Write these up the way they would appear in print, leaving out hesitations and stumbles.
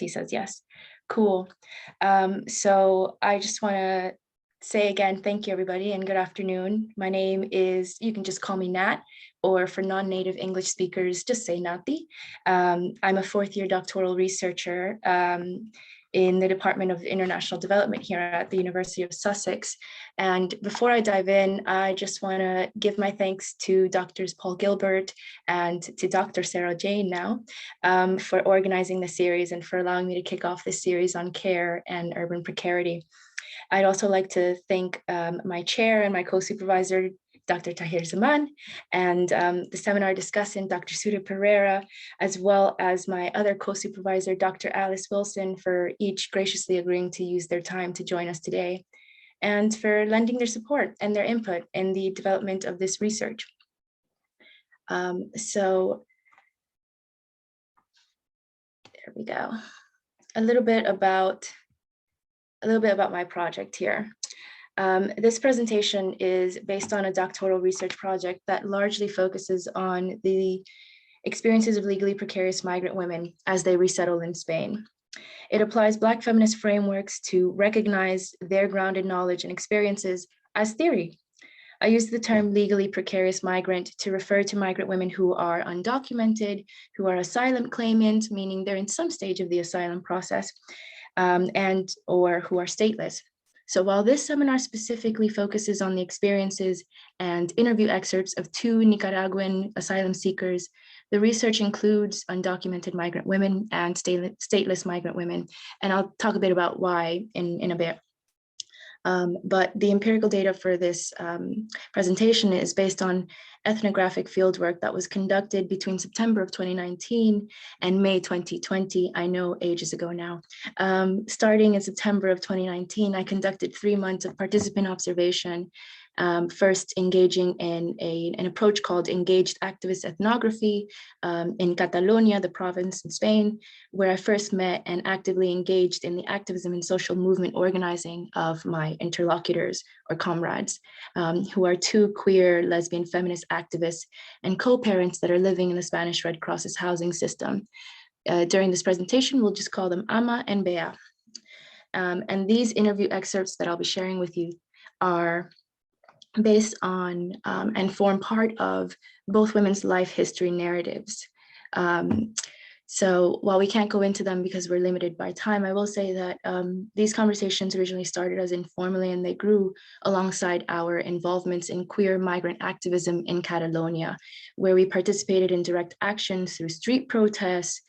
T says yes. Cool. So I just want to say again, thank you everybody and good afternoon. My name is, you can just call me Nat, or for non-native English speakers, just say Nati. I'm a fourth-year doctoral researcher in the Department of International Development here at the University of Sussex. And before I dive in, I just want to give my thanks to Drs. Paul Gilbert and to Dr. Sarah Jane now for organizing the series and for allowing me to kick off this series on care and urban precarity. I'd also like to thank my chair and my co-supervisor, Dr. Tahir Zaman, and the seminar discussant, Dr. Suda Perera, as well as my other co-supervisor, Dr. Alice Wilson, for each graciously agreeing to use their time to join us today, and for lending their support and their input in the development of this research. So there we go. A little bit about my project here. This presentation is based on a doctoral research project that largely focuses on the experiences of legally precarious migrant women as they resettle in Spain. It applies Black feminist frameworks to recognize their grounded knowledge and experiences as theory. I use the term legally precarious migrant to refer to migrant women who are undocumented, who are asylum claimants, meaning they're in some stage of the asylum process, and or who are stateless. So while this seminar specifically focuses on the experiences and interview excerpts of 2 Nicaraguan asylum seekers, the research includes undocumented migrant women and stateless migrant women. And I'll talk a bit about why in a bit. But the empirical data for this presentation is based on ethnographic fieldwork that was conducted between September of 2019 and May 2020, I know ages ago now. Starting in September of 2019, I conducted 3 months of participant observation, first engaging in an approach called engaged activist ethnography in Catalonia, the province in Spain, where I first met and actively engaged in the activism and social movement organizing of my interlocutors or comrades, who are 2 queer lesbian feminist activists and co-parents that are living in the Spanish Red Cross's housing system. During this presentation, we'll just call them Ama and Bea. And these interview excerpts that I'll be sharing with you are based on and form part of both women's life history narratives. So while we can't go into them because we're limited by time, I will say that these conversations originally started as informally and they grew alongside our involvements in queer migrant activism in Catalonia, where we participated in direct action through street protests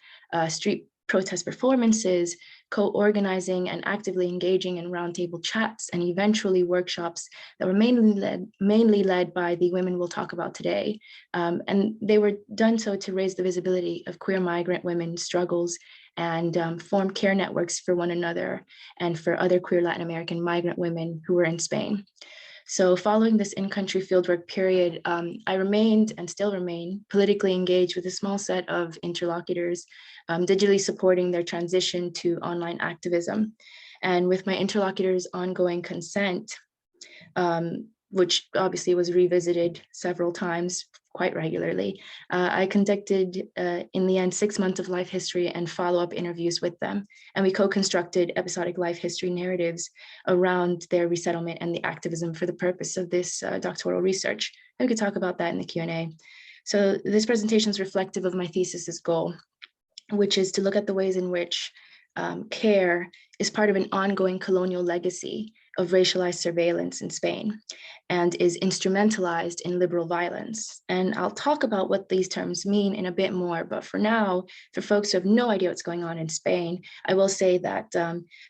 performances, co-organizing and actively engaging in roundtable chats and eventually workshops that were mainly led by the women we'll talk about today. And they were done so to raise the visibility of queer migrant women's struggles and form care networks for one another and for other queer Latin American migrant women who were in Spain. So following this in-country fieldwork period, I remained and still remain politically engaged with a small set of interlocutors, digitally supporting their transition to online activism. And with my interlocutors' ongoing consent, which obviously was revisited several times quite regularly, I conducted, in the end, 6 months of life history and follow-up interviews with them. And we co-constructed episodic life history narratives around their resettlement and the activism for the purpose of this doctoral research. And we could talk about that in the Q&A. So this presentation is reflective of my thesis's goal, which is to look at the ways in which care is part of an ongoing colonial legacy of racialized surveillance in Spain and is instrumentalized in liberal violence. And I'll talk about what these terms mean in a bit more, but for now, for folks who have no idea what's going on in Spain, I will say that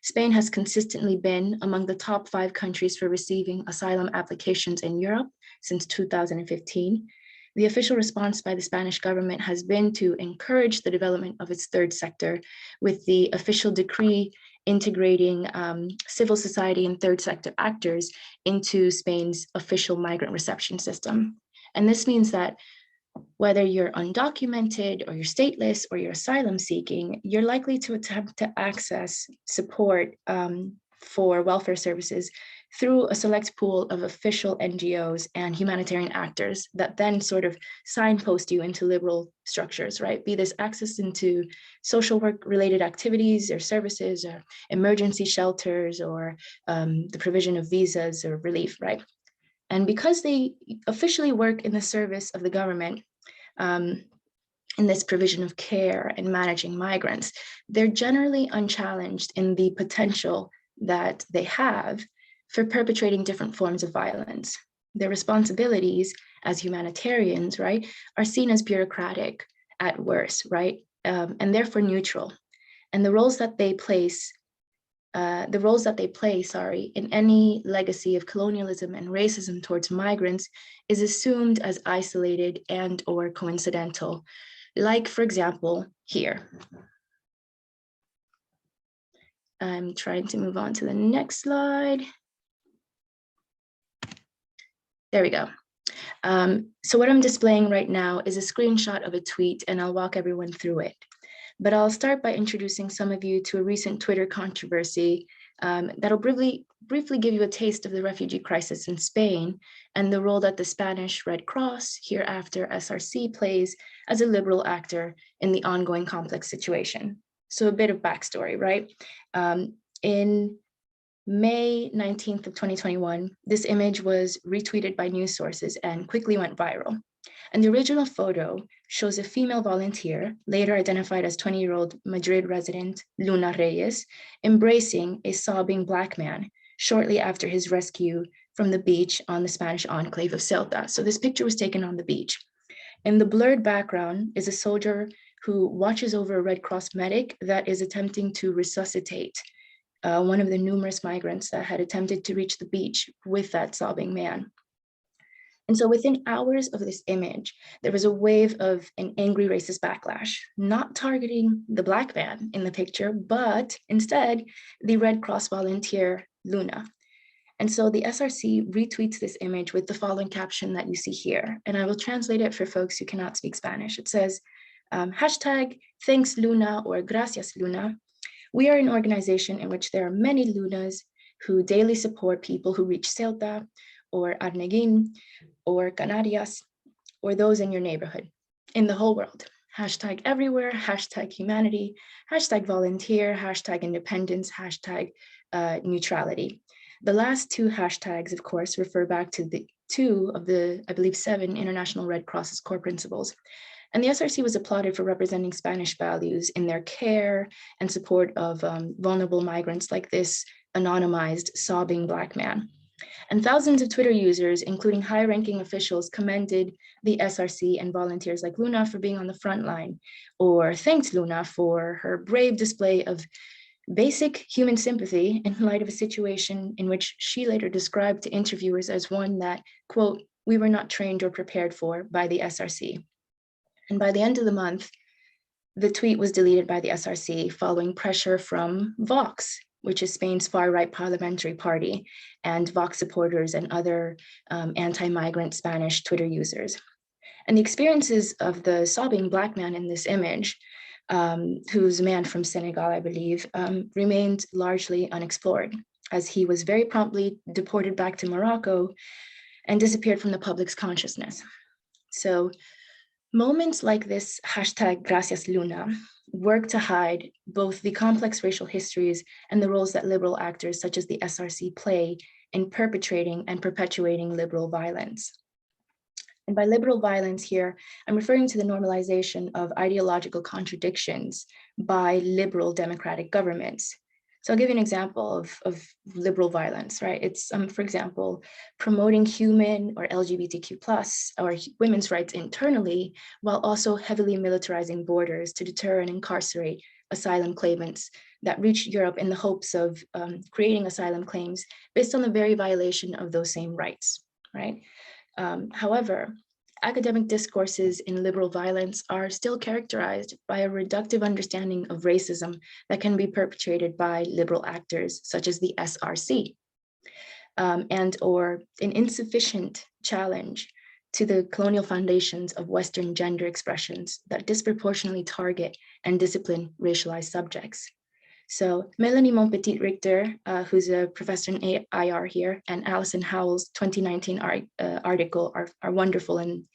Spain has consistently been among the top 5 countries for receiving asylum applications in Europe since 2015. The official response by the Spanish government has been to encourage the development of its third sector with the official decree integrating civil society and third sector actors into Spain's official migrant reception system. And this means that whether you're undocumented or you're stateless or you're asylum seeking, you're likely to attempt to access support for welfare services through a select pool of official NGOs and humanitarian actors that then sort of signpost you into liberal structures, right? Be this access into social work related activities or services or emergency shelters or the provision of visas or relief, right? And because they officially work in the service of the government, in this provision of care and managing migrants, they're generally unchallenged in the potential that they have for perpetrating different forms of violence. Their responsibilities as humanitarians, right, are seen as bureaucratic at worst, right, and therefore neutral. And the roles that they play, in any legacy of colonialism and racism towards migrants is assumed as isolated and or coincidental. Like, for example, here. I'm trying to move on to the next slide. There we go. So what I'm displaying right now is a screenshot of a tweet, and I'll walk everyone through it. But I'll start by introducing some of you to a recent Twitter controversy that'll briefly give you a taste of the refugee crisis in Spain and the role that the Spanish Red Cross, hereafter SRC, plays as a liberal actor in the ongoing complex situation. So a bit of backstory, right? In May 19th of 2021, this image was retweeted by news sources and quickly went viral. And the original photo shows a female volunteer, later identified as 20-year-old Madrid resident Luna Reyes, embracing a sobbing Black man shortly after his rescue from the beach on the Spanish enclave of Ceuta. So this picture was taken on the beach. In the blurred background is a soldier who watches over a Red Cross medic that is attempting to resuscitate one of the numerous migrants that had attempted to reach the beach with that sobbing man. And so within hours of this image, there was a wave of an angry racist backlash, not targeting the Black man in the picture, but instead the Red Cross volunteer, Luna. And so the SRC retweets this image with the following caption that you see here. And I will translate it for folks who cannot speak Spanish. It says, hashtag thanks Luna or gracias Luna. We are an organization in which there are many Lunas who daily support people who reach Ceuta or Arneguin or Canarias or those in your neighborhood, in the whole world. Hashtag everywhere, hashtag humanity, hashtag volunteer, hashtag independence, hashtag neutrality. The last two hashtags, of course, refer back to the two of the, I believe, 7 International Red Cross's core principles. And the SRC was applauded for representing Spanish values in their care and support of vulnerable migrants like this anonymized, sobbing Black man. And thousands of Twitter users, including high-ranking officials, commended the SRC and volunteers like Luna for being on the front line, or thanked Luna for her brave display of basic human sympathy in light of a situation in which she later described to interviewers as one that, quote, we were not trained or prepared for by the SRC. And by the end of the month, the tweet was deleted by the SRC following pressure from Vox, which is Spain's far-right parliamentary party, and Vox supporters and other anti-migrant Spanish Twitter users. And the experiences of the sobbing Black man in this image, who's a man from Senegal, I believe, remained largely unexplored, as he was very promptly deported back to Morocco and disappeared from the public's consciousness. So moments like this hashtag Gracias Luna work to hide both the complex racial histories and the roles that liberal actors such as the SRC play in perpetrating and perpetuating liberal violence. And by liberal violence here, I'm referring to the normalization of ideological contradictions by liberal democratic governments. So I'll give you an example of liberal violence, right? It's, for example, promoting human or LGBTQ+ or women's rights internally, while also heavily militarizing borders to deter and incarcerate asylum claimants that reach Europe in the hopes of creating asylum claims based on the very violation of those same rights, right? However, academic discourses in liberal violence are still characterized by a reductive understanding of racism that can be perpetrated by liberal actors such as the SRC, and or an insufficient challenge to the colonial foundations of Western gender expressions that disproportionately target and discipline racialized subjects. So Melanie Montpetit-Richter, who's a professor in IR here, and Alison Howell's 2019 article are wonderful in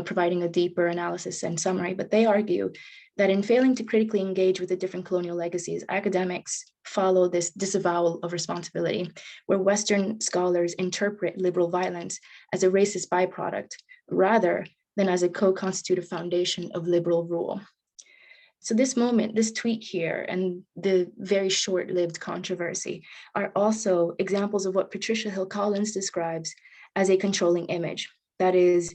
providing a deeper analysis and summary, but they argue that in failing to critically engage with the different colonial legacies, academics follow this disavowal of responsibility, where Western scholars interpret liberal violence as a racist byproduct rather than as a co-constitutive foundation of liberal rule. So this moment, this tweet here, and the very short-lived controversy are also examples of what Patricia Hill Collins describes as a controlling image. That is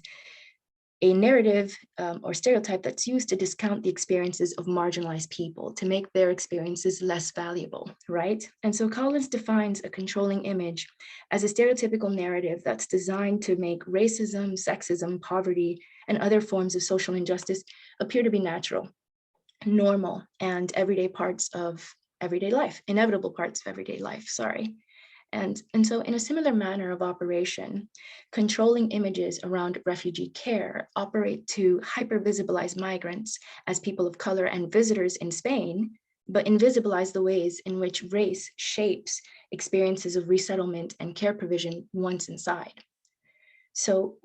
a narrative or stereotype that's used to discount the experiences of marginalized people, to make their experiences less valuable, right? And so Collins defines a controlling image as a stereotypical narrative that's designed to make racism, sexism, poverty, and other forms of social injustice appear to be natural, normal, and everyday parts of everyday life, inevitable parts of everyday life, sorry. And so in a similar manner of operation, controlling images around refugee care operate to hyper-visibilize migrants as people of color and visitors in Spain, but invisibilize the ways in which race shapes experiences of resettlement and care provision once inside. So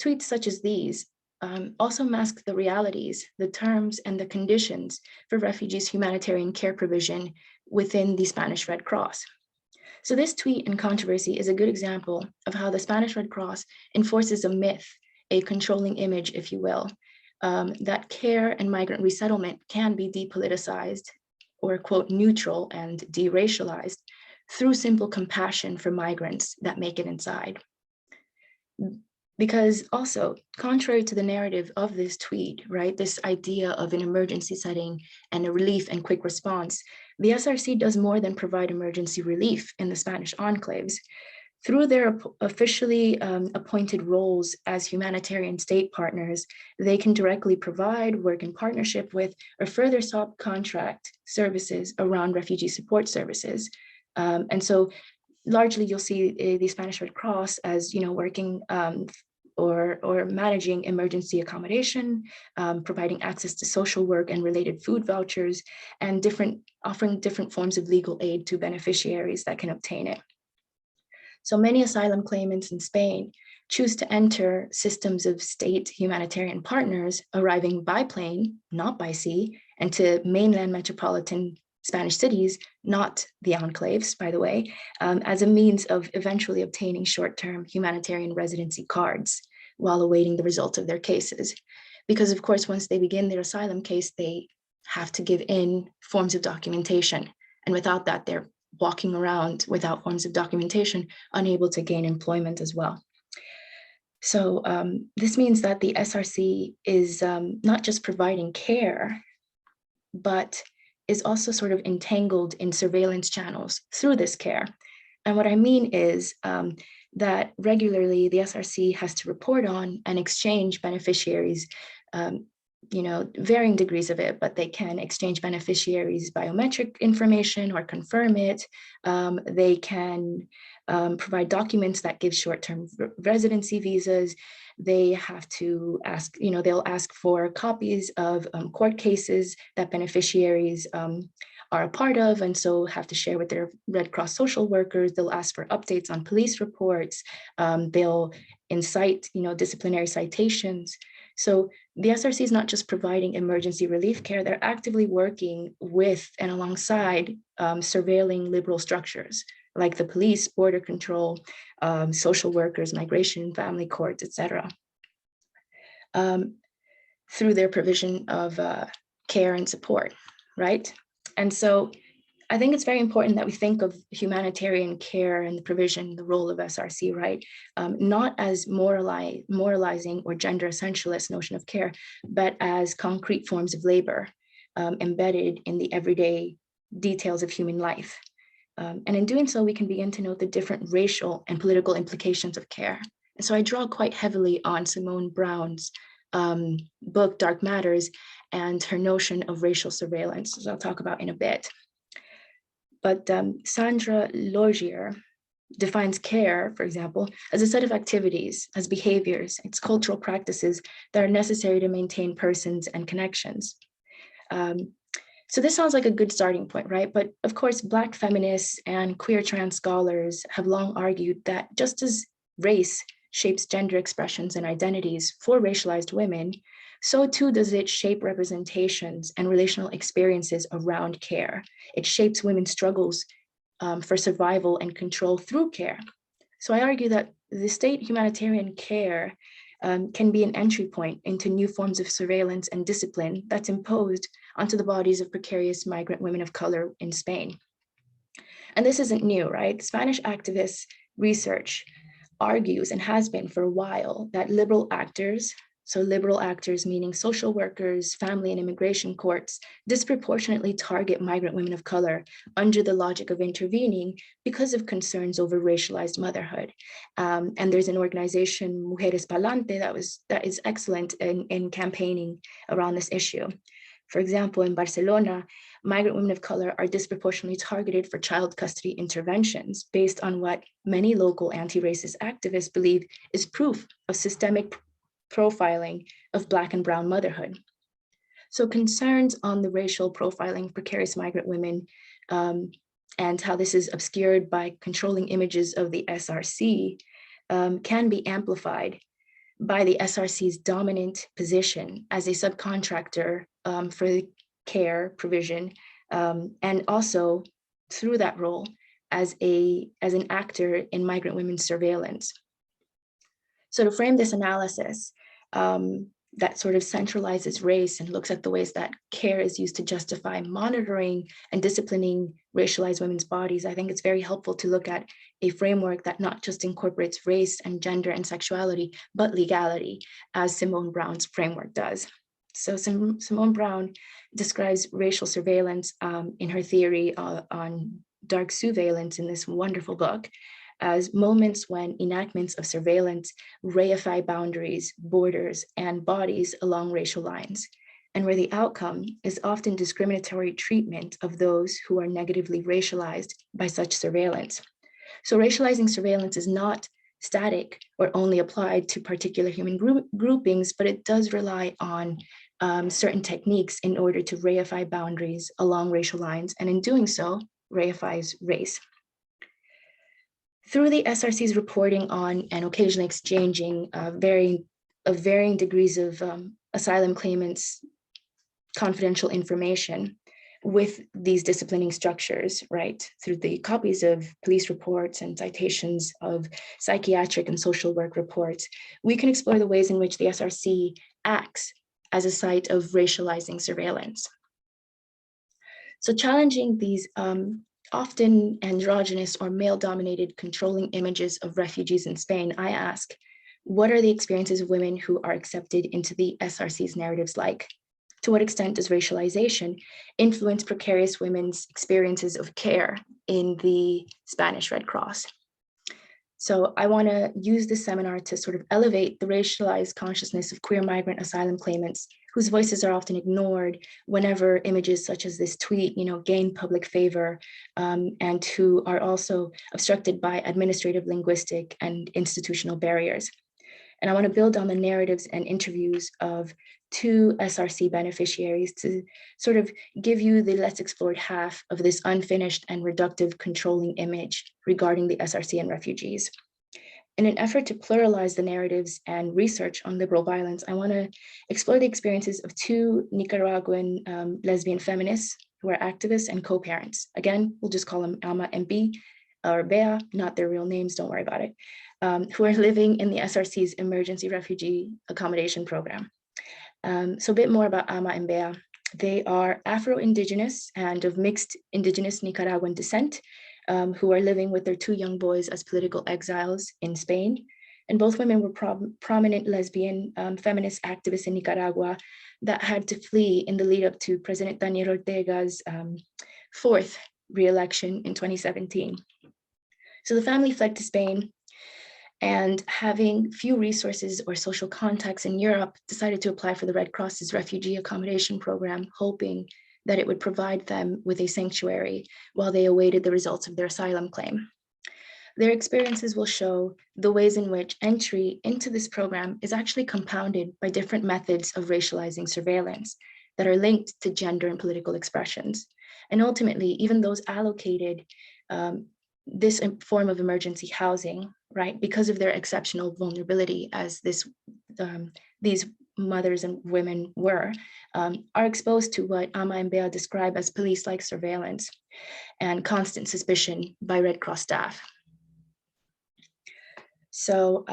tweets such as these also mask the realities, the terms, and the conditions for refugees' humanitarian care provision within the Spanish Red Cross. So this tweet and controversy is a good example of how the Spanish Red Cross enforces a myth, a controlling image, if you will, that care and migrant resettlement can be depoliticized or, quote, neutral and deracialized through simple compassion for migrants that make it inside. Because also, contrary to the narrative of this tweet, right, this idea of an emergency setting and a relief and quick response, the SRC does more than provide emergency relief in the Spanish enclaves. Through their officially appointed roles as humanitarian state partners, they can directly provide, work in partnership with, or further subcontract services around refugee support services. And so largely you'll see the Spanish Red Cross as, working or managing emergency accommodation, providing access to social work and related food vouchers, and offering different forms of legal aid to beneficiaries that can obtain it. So many asylum claimants in Spain choose to enter systems of state humanitarian partners arriving by plane, not by sea, and to mainland metropolitan Spanish cities, not the enclaves, by the way, as a means of eventually obtaining short-term humanitarian residency cards while awaiting the results of their cases. Because of course, once they begin their asylum case, they have to give in forms of documentation. And without that, they're walking around without forms of documentation, unable to gain employment as well. So this means that the SRC is not just providing care, but is also sort of entangled in surveillance channels through this care. And what I mean is that regularly the SRC has to report on and exchange beneficiaries, varying degrees of it, but they can exchange beneficiaries' biometric information or confirm it. They can provide documents that give short-term residency visas. They have to ask, they'll ask for copies of court cases that beneficiaries are a part of, and so have to share with their Red Cross social workers. They'll ask for updates on police reports. They'll incite, disciplinary citations. So the SRC is not just providing emergency relief care, they're actively working with and alongside surveilling liberal structures like the police, border control, social workers, migration, family courts, etc., through their provision of care and support, right? And so I think it's very important that we think of humanitarian care and the provision, the role of SRC, right? Not as moralizing or gender essentialist notion of care, but as concrete forms of labor embedded in the everyday details of human life. And in doing so, we can begin to note the different racial and political implications of care. And so I draw quite heavily on Simone Brown's book, Dark Matters, and her notion of racial surveillance, as I'll talk about in a bit. But Sandra Logier defines care, for example, as a set of activities, as behaviors, it's cultural practices that are necessary to maintain persons and connections. So this sounds like a good starting point, right? But of course, Black feminists and queer trans scholars have long argued that just as race shapes gender expressions and identities for racialized women, so too does it shape representations and relational experiences around care. It shapes women's struggles for survival and control through care. So I argue that the state humanitarian care can be an entry point into new forms of surveillance and discipline that's imposed onto the bodies of precarious migrant women of color in Spain. And this isn't new, right? Spanish activists research argues and has been for a while that liberal actors, so liberal actors meaning social workers, family and immigration courts, disproportionately target migrant women of color under the logic of intervening because of concerns over racialized motherhood. And there's an organization, Mujeres Pa'lante, that is excellent in campaigning around this issue. For example, in Barcelona, migrant women of color are disproportionately targeted for child custody interventions based on what many local anti-racist activists believe is proof of systemic profiling of Black and brown motherhood. So concerns on the racial profiling of precarious migrant women and how this is obscured by controlling images of the SRC can be amplified by the SRC's dominant position as a subcontractor for the care provision, and also through that role as an actor in migrant women's surveillance. So to frame this analysis that sort of centralizes race and looks at the ways that care is used to justify monitoring and disciplining racialized women's bodies, I think it's very helpful to look at a framework that not just incorporates race and gender and sexuality, but legality, as Simone Brown's framework does. So Simone Brown describes racial surveillance in her theory on dark surveillance in this wonderful book as moments when enactments of surveillance reify boundaries, borders, and bodies along racial lines, and where the outcome is often discriminatory treatment of those who are negatively racialized by such surveillance. So racializing surveillance is not static or only applied to particular human groupings, but it does rely on certain techniques in order to reify boundaries along racial lines, and in doing so, reifies race. Through the SRC's reporting on and occasionally exchanging varying degrees of asylum claimants' confidential information with these disciplining structures, right? Through the copies of police reports and citations of psychiatric and social work reports, we can explore the ways in which the SRC acts as a site of racializing surveillance. So challenging these often androgynous or male-dominated controlling images of refugees in Spain, I ask, what are the experiences of women who are accepted into the SRC's narratives like? To what extent does racialization influence precarious women's experiences of care in the Spanish Red Cross? So I want to use this seminar to sort of elevate the racialized consciousness of queer migrant asylum claimants whose voices are often ignored whenever images such as this tweet, gain public favor, and who are also obstructed by administrative, linguistic, and institutional barriers. And I want to build on the narratives and interviews of 2 SRC beneficiaries to sort of give you the less explored half of this unfinished and reductive controlling image regarding the SRC and refugees. In an effort to pluralize the narratives and research on liberal violence, I want to explore the experiences of 2 Nicaraguan lesbian feminists who are activists and co-parents. Again, we'll just call them Alma and B, or Bea, not their real names, don't worry about it, who are living in the SRC's emergency refugee accommodation program. So a bit more about Alma and Bea. They are Afro-Indigenous and of mixed Indigenous Nicaraguan descent, who are living with their 2 young boys as political exiles in Spain. And both women were prominent lesbian feminist activists in Nicaragua that had to flee in the lead up to President Daniel Ortega's 4th re-election in 2017. So the family fled to Spain, and having few resources or social contacts in Europe, decided to apply for the Red Cross's refugee accommodation program, hoping that it would provide them with a sanctuary while they awaited the results of their asylum claim. Their experiences will show the ways in which entry into this program is actually compounded by different methods of racializing surveillance, that are linked to gender and political expressions. And ultimately, even those allocated this form of emergency housing, right, because of their exceptional vulnerability as these mothers and women were, are exposed to what Ama and Bea describe as police-like surveillance and constant suspicion by Red Cross staff. So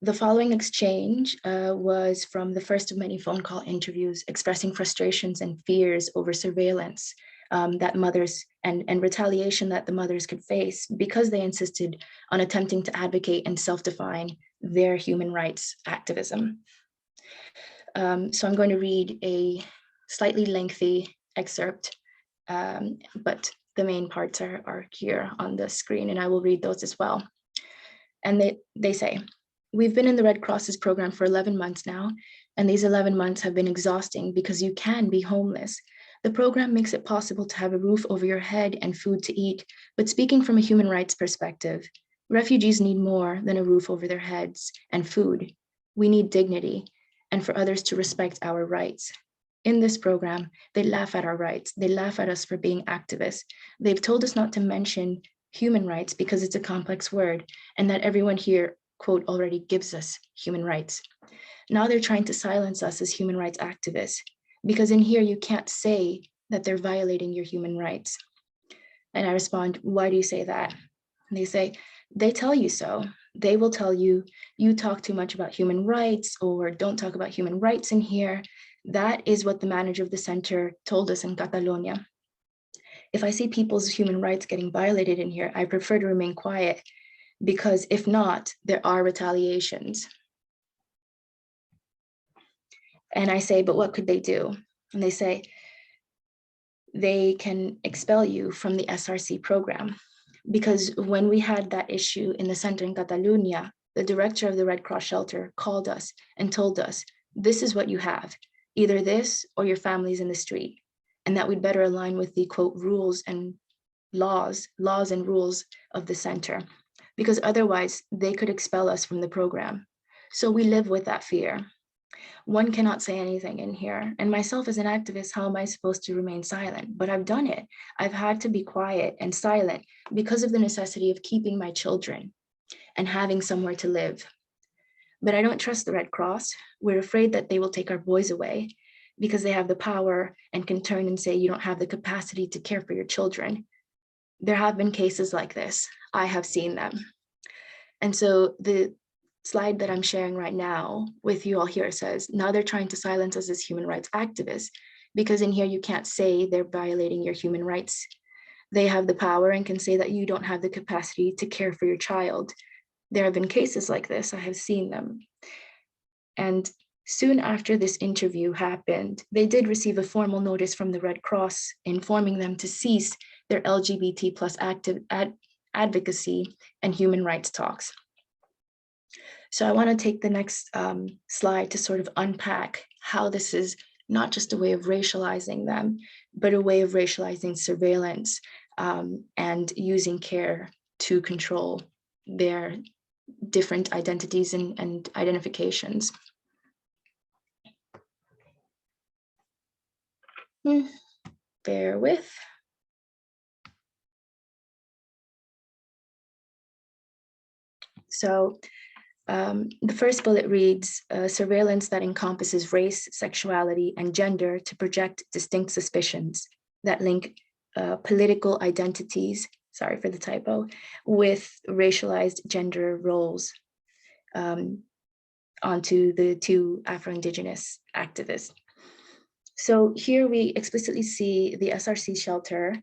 the following exchange was from the first of many phone call interviews expressing frustrations and fears over surveillance that mothers and retaliation that the mothers could face because they insisted on attempting to advocate and self-define their human rights activism. So I'm going to read a slightly lengthy excerpt, but the main parts are here on the screen, and I will read those as well. And they say, "We've been in the Red Cross's program for 11 months now, and these 11 months have been exhausting because you can be homeless. The program makes it possible to have a roof over your head and food to eat, but speaking from a human rights perspective, refugees need more than a roof over their heads and food. We need dignity, and for others to respect our rights. In this program, they laugh at our rights. They laugh at us for being activists. They've told us not to mention human rights because it's a complex word, and that everyone here, quote, already gives us human rights. Now they're trying to silence us as human rights activists, because in here you can't say that they're violating your human rights." And I respond, "Why do you say that?" And they say, "They tell you so. They will tell you, you talk too much about human rights, or don't talk about human rights in here. That is what the manager of the center told us in Catalonia. If I see people's human rights getting violated in here, I prefer to remain quiet, because if not, there are retaliations." And I say, "But what could they do?" And they say, "They can expel you from the SRC program." Because when we had that issue in the center in Catalonia, the director of the Red Cross shelter called us and told us, "This is what you have, either this or your family's in the street," and that we'd better align with the, quote, rules and laws and rules of the center, because otherwise they could expel us from the program. So we live with that fear. One cannot say anything in here. And myself as an activist, how am I supposed to remain silent? But I've done it. I've had to be quiet and silent because of the necessity of keeping my children and having somewhere to live. But I don't trust the Red Cross. We're afraid that they will take our boys away because they have the power and can turn and say, you don't have the capacity to care for your children. There have been cases like this. I have seen them. And so the slide that I'm sharing right now with you all here says, now they're trying to silence us as human rights activists, because in here you can't say they're violating your human rights. They have the power and can say that you don't have the capacity to care for your child. There have been cases like this. I have seen them. And soon after this interview happened, they did receive a formal notice from the Red Cross informing them to cease their LGBT plus advocacy and human rights talks. So I want to take the next slide to sort of unpack how this is not just a way of racializing them, but a way of racializing surveillance and using care to control their different identities and identifications. Bear with. So the first bullet reads, surveillance that encompasses race, sexuality, and gender to project distinct suspicions that link political identities, sorry for the typo, with racialized gender roles onto the two Afro-Indigenous activists. So here we explicitly see the SRC shelter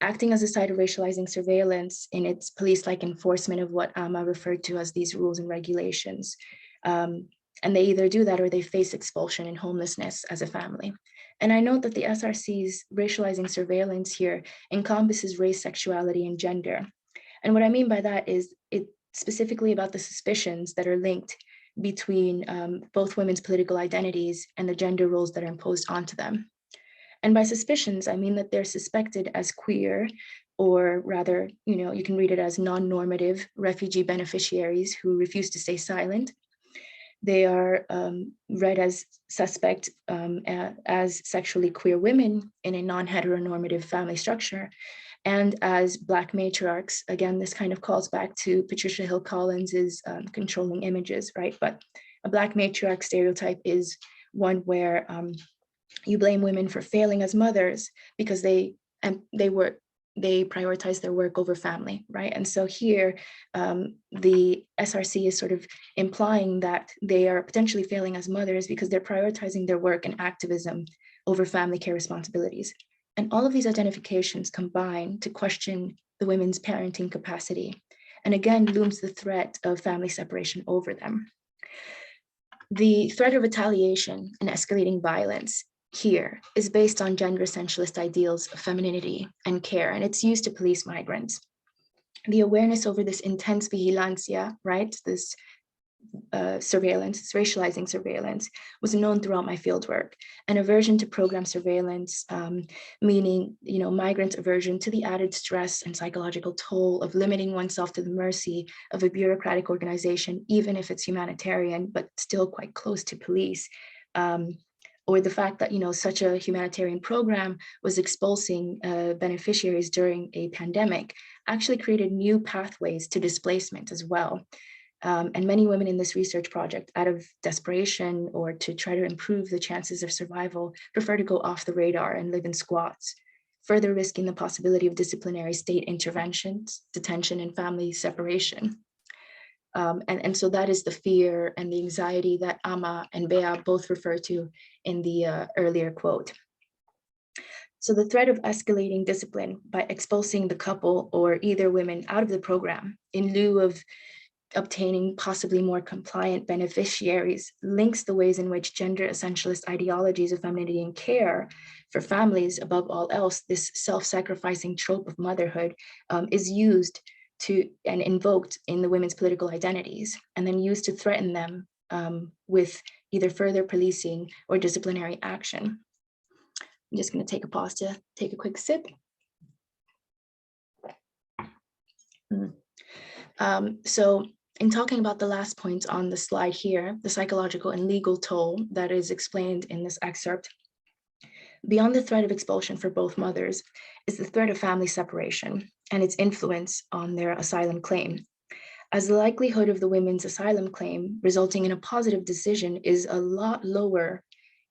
acting as a site of racializing surveillance in its police-like enforcement of what Ama referred to as these rules and regulations. And they either do that or they face expulsion and homelessness as a family. And I note that the SRC's racializing surveillance here encompasses race, sexuality, and gender. And what I mean by that is it's specifically about the suspicions that are linked between both women's political identities and the gender roles that are imposed onto them. And by suspicions, I mean that they're suspected as queer, or rather, you can read it as non-normative refugee beneficiaries who refuse to stay silent. They are read as suspect as sexually queer women in a non-heteronormative family structure, and as Black matriarchs. Again, this kind of calls back to Patricia Hill Collins's controlling images, right? But a Black matriarch stereotype is one where you blame women for failing as mothers because they prioritize their work over family, right? And so here, the SRC is sort of implying that they are potentially failing as mothers because they're prioritizing their work and activism over family care responsibilities. And all of these identifications combine to question the women's parenting capacity. And again, looms the threat of family separation over them. The threat of retaliation and escalating violence here is based on gender essentialist ideals of femininity and care, and it's used to police migrants. The awareness over this intense vigilancia, right, this surveillance, this racializing surveillance, was known throughout my fieldwork. An aversion to program surveillance, meaning, migrants' aversion to the added stress and psychological toll of limiting oneself to the mercy of a bureaucratic organization, even if it's humanitarian, but still quite close to police. Or the fact that, such a humanitarian program was expulsing beneficiaries during a pandemic actually created new pathways to displacement as well. And many women in this research project, out of desperation or to try to improve the chances of survival, prefer to go off the radar and live in squats, further risking the possibility of disciplinary state interventions, detention, and family separation. And so that is the fear and the anxiety that Ama and Bea both refer to in the earlier quote. So the threat of escalating discipline by expulsing the couple or either women out of the program in lieu of obtaining possibly more compliant beneficiaries links the ways in which gender essentialist ideologies of femininity and care for families, above all else, this self-sacrificing trope of motherhood is used to and invoked in the women's political identities, and then used to threaten them with either further policing or disciplinary action. I'm just going to take a pause to take a quick sip. So in talking about the last point on the slide here, the psychological and legal toll that is explained in this excerpt, beyond the threat of expulsion for both mothers is the threat of family separation and its influence on their asylum claim. As the likelihood of the women's asylum claim resulting in a positive decision is a lot lower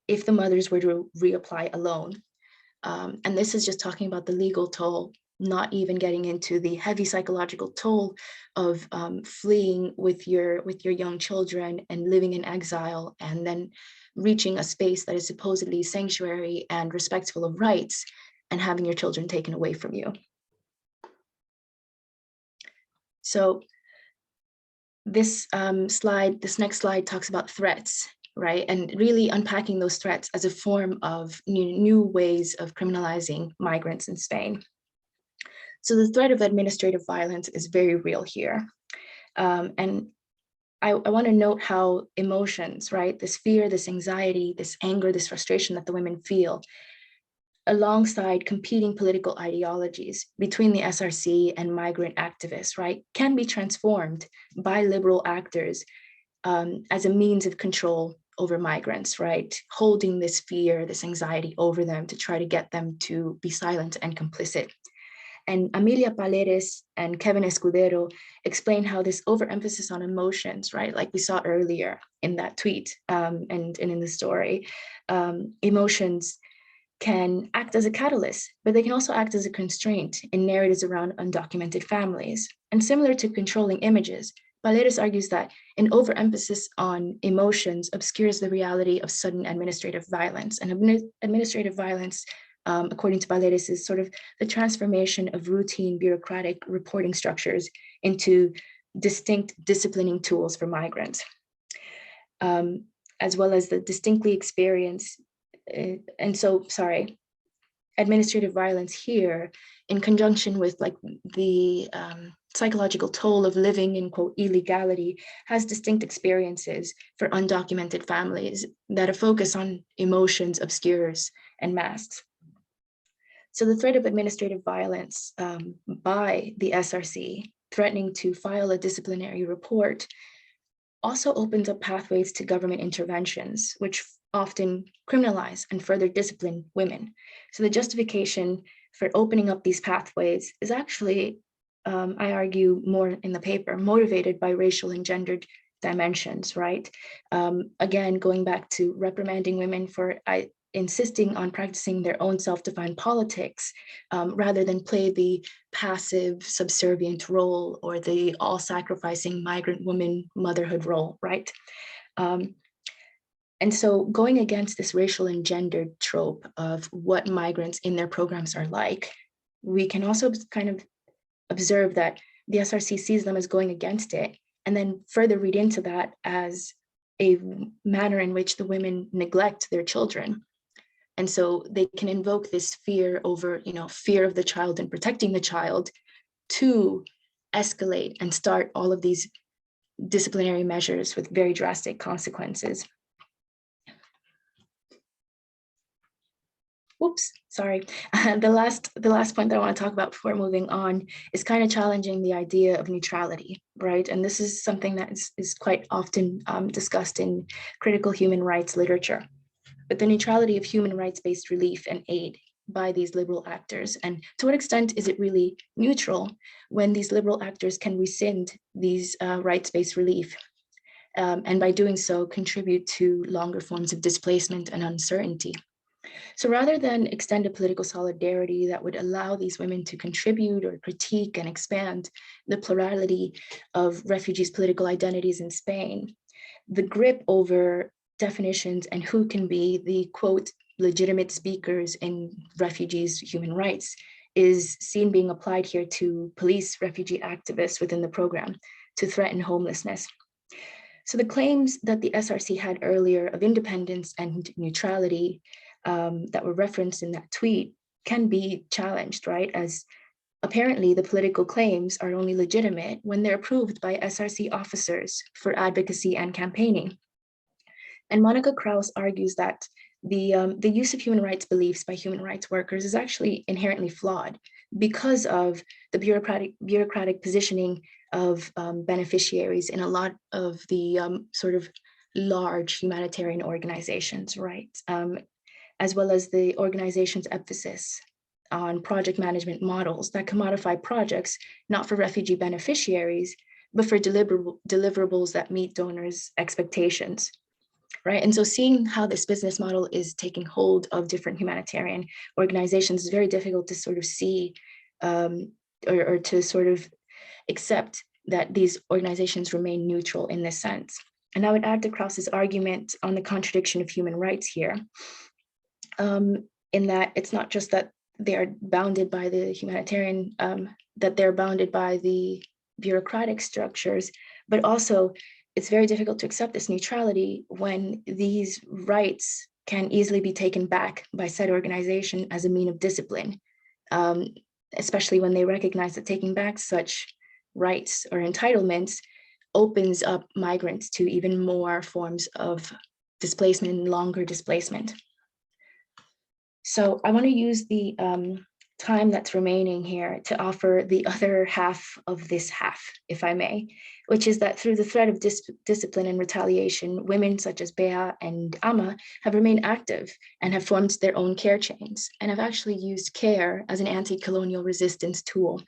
if the mothers were to reapply alone. And this is just talking about the legal toll, not even getting into the heavy psychological toll of fleeing with your young children and living in exile, and then reaching a space that is supposedly sanctuary and respectful of rights, and having your children taken away from you. So this next slide talks about threats, right? And really unpacking those threats as a form of new ways of criminalizing migrants in Spain. So the threat of administrative violence is very real here. And I want to note how emotions, right? This fear, this anxiety, this anger, this frustration that the women feel, alongside competing political ideologies between the SRC and migrant activists, right, can be transformed by liberal actors as a means of control over migrants, right? Holding this fear, this anxiety over them to try to get them to be silent and complicit. And Amelia Paredes and Kevin Escudero explain how this overemphasis on emotions, right, like we saw earlier in that tweet and in the story, emotions can act as a catalyst, but they can also act as a constraint in narratives around undocumented families. And similar to controlling images, Paredes argues that an overemphasis on emotions obscures the reality of sudden administrative violence. And administrative violence, according to Paredes, is sort of the transformation of routine bureaucratic reporting structures into distinct disciplining tools for migrants, as well as the distinctly experienced administrative violence here, in conjunction with like the psychological toll of living in, quote, illegality, has distinct experiences for undocumented families that a focus on emotions obscures and masks. So the threat of administrative violence by the SRC threatening to file a disciplinary report also opens up pathways to government interventions, which often criminalize and further discipline women. So the justification for opening up these pathways is actually, I argue more in the paper, motivated by racial and gendered dimensions, right? Again, going back to reprimanding women for insisting on practicing their own self-defined politics, rather than play the passive subservient role or the all-sacrificing migrant woman motherhood role, right? And so going against this racial and gendered trope of what migrants in their programs are like, we can also kind of observe that the SRC sees them as going against it, and then further read into that as a manner in which the women neglect their children. And so they can invoke this fear over, fear of the child and protecting the child to escalate and start all of these disciplinary measures with very drastic consequences. Oops, sorry. The last point that I want to talk about before moving on is kind of challenging the idea of neutrality, right? And this is something that is quite often discussed in critical human rights literature. But the neutrality of human rights-based relief and aid by these liberal actors, and to what extent is it really neutral when these liberal actors can rescind these rights-based relief, and by doing so contribute to longer forms of displacement and uncertainty. So rather than extend a political solidarity that would allow these women to contribute or critique and expand the plurality of refugees' political identities in Spain, the grip over definitions and who can be the, quote, legitimate speakers in refugees' human rights is seen being applied here to police refugee activists within the program to threaten homelessness. So the claims that the SRC had earlier of independence and neutrality that were referenced in that tweet can be challenged, right? As apparently the political claims are only legitimate when they're approved by SRC officers for advocacy and campaigning. And Monica Krauss argues that the use of human rights beliefs by human rights workers is actually inherently flawed because of the bureaucratic positioning of beneficiaries in a lot of the sort of large humanitarian organizations, right? As well as the organization's emphasis on project management models that commodify projects, not for refugee beneficiaries, but for deliverables that meet donors' expectations, right? And so seeing how this business model is taking hold of different humanitarian organizations is very difficult to sort of see or to sort of accept that these organizations remain neutral in this sense. And I would add to Krauss's argument on the contradiction of human rights here, in that it's not just that they are bounded by the humanitarian, that they're bounded by the bureaucratic structures, but also it's very difficult to accept this neutrality when these rights can easily be taken back by said organization as a mean of discipline, especially when they recognize that taking back such rights or entitlements opens up migrants to even more forms of displacement and longer displacement. So I want to use the time that's remaining here to offer the other half of this half, if I may, which is that through the threat of discipline and retaliation, women such as Bea and Ama have remained active and have formed their own care chains and have actually used care as an anti-colonial resistance tool.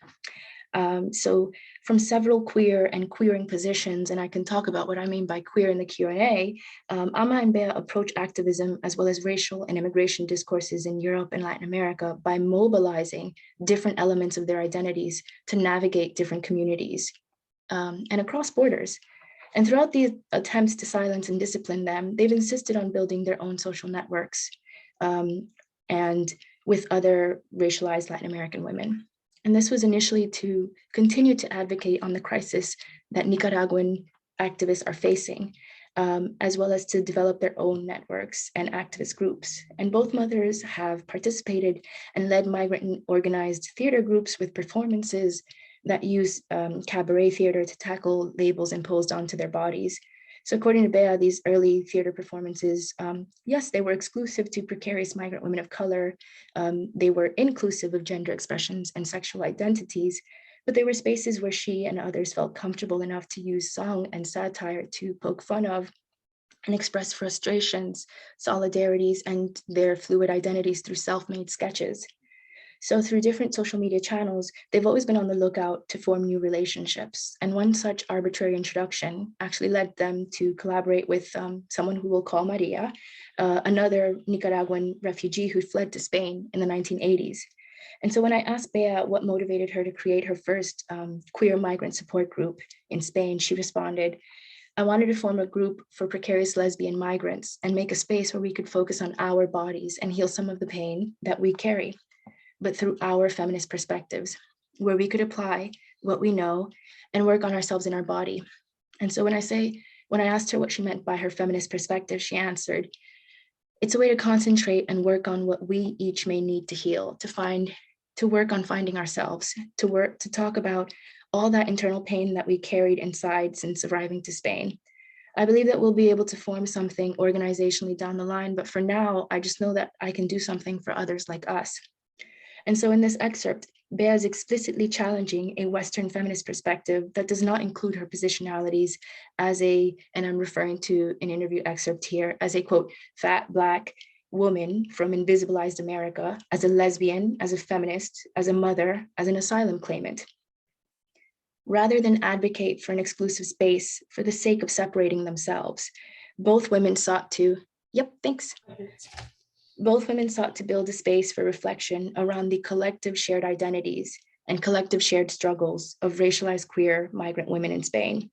So from several queer and queering positions, and I can talk about what I mean by queer in the Q&A, Ama and Bea approach activism as well as racial and immigration discourses in Europe and Latin America by mobilizing different elements of their identities to navigate different communities and across borders. And throughout these attempts to silence and discipline them, they've insisted on building their own social networks and with other racialized Latin American women. And this was initially to continue to advocate on the crisis that Nicaraguan activists are facing, as well as to develop their own networks and activist groups. And both mothers have participated and led migrant organized theater groups with performances that use cabaret theater to tackle labels imposed onto their bodies. So according to Bea, these early theater performances, yes, they were exclusive to precarious migrant women of color. They were inclusive of gender expressions and sexual identities, but they were spaces where she and others felt comfortable enough to use song and satire to poke fun of and express frustrations, solidarities, and their fluid identities through self-made sketches. So through different social media channels, they've always been on the lookout to form new relationships. And one such arbitrary introduction actually led them to collaborate with someone who we'll call Maria, another Nicaraguan refugee who fled to Spain in the 1980s. And so when I asked Bea what motivated her to create her first queer migrant support group in Spain, she responded, "I wanted to form a group for precarious lesbian migrants and make a space where we could focus on our bodies and heal some of the pain that we carry, but through our feminist perspectives, where we could apply what we know and work on ourselves in our body." And so when I asked her what she meant by her feminist perspective, she answered, "It's a way to concentrate and work on what we each may need to heal, to work on finding ourselves, to talk about all that internal pain that we carried inside since arriving to Spain. I believe that we'll be able to form something organizationally down the line, but for now, I just know that I can do something for others like us." And so in this excerpt, Bea is explicitly challenging a Western feminist perspective that does not include her positionalities as and I'm referring to an interview excerpt here, as a quote, fat Black woman from invisibilized America, as a lesbian, as a feminist, as a mother, as an asylum claimant. Rather than advocate for an exclusive space for the sake of separating themselves, both women sought to, Both women sought to build a space for reflection around the collective shared identities and collective shared struggles of racialized queer migrant women in Spain.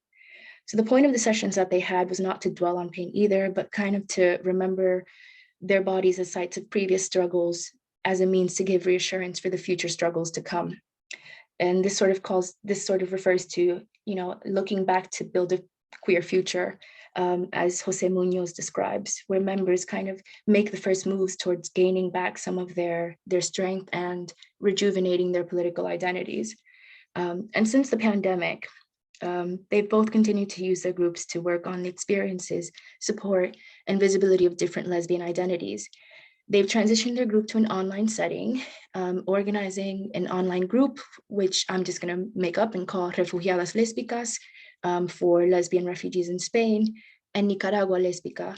So the point of the sessions that they had was not to dwell on pain either, but kind of to remember their bodies as sites of previous struggles as a means to give reassurance for the future struggles to come. And this sort of refers to, looking back to build a queer future, as Jose Munoz describes, where members kind of make the first moves towards gaining back some of their strength and rejuvenating their political identities. And since the pandemic, they've both continued to use their groups to work on the experiences, support, and visibility of different lesbian identities. They've transitioned their group to an online setting, organizing an online group, which I'm just going to make up and call Refugiadas Lésbicas, for lesbian refugees in Spain, and Nicaragua Lésbica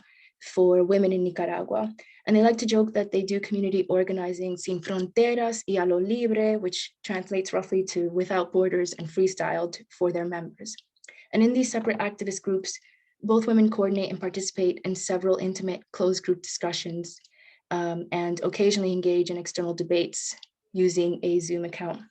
for women in Nicaragua. And they like to joke that they do community organizing sin fronteras y a lo libre, which translates roughly to without borders and freestyled for their members. And in these separate activist groups, both women coordinate and participate in several intimate closed group discussions, and occasionally engage in external debates using a Zoom account.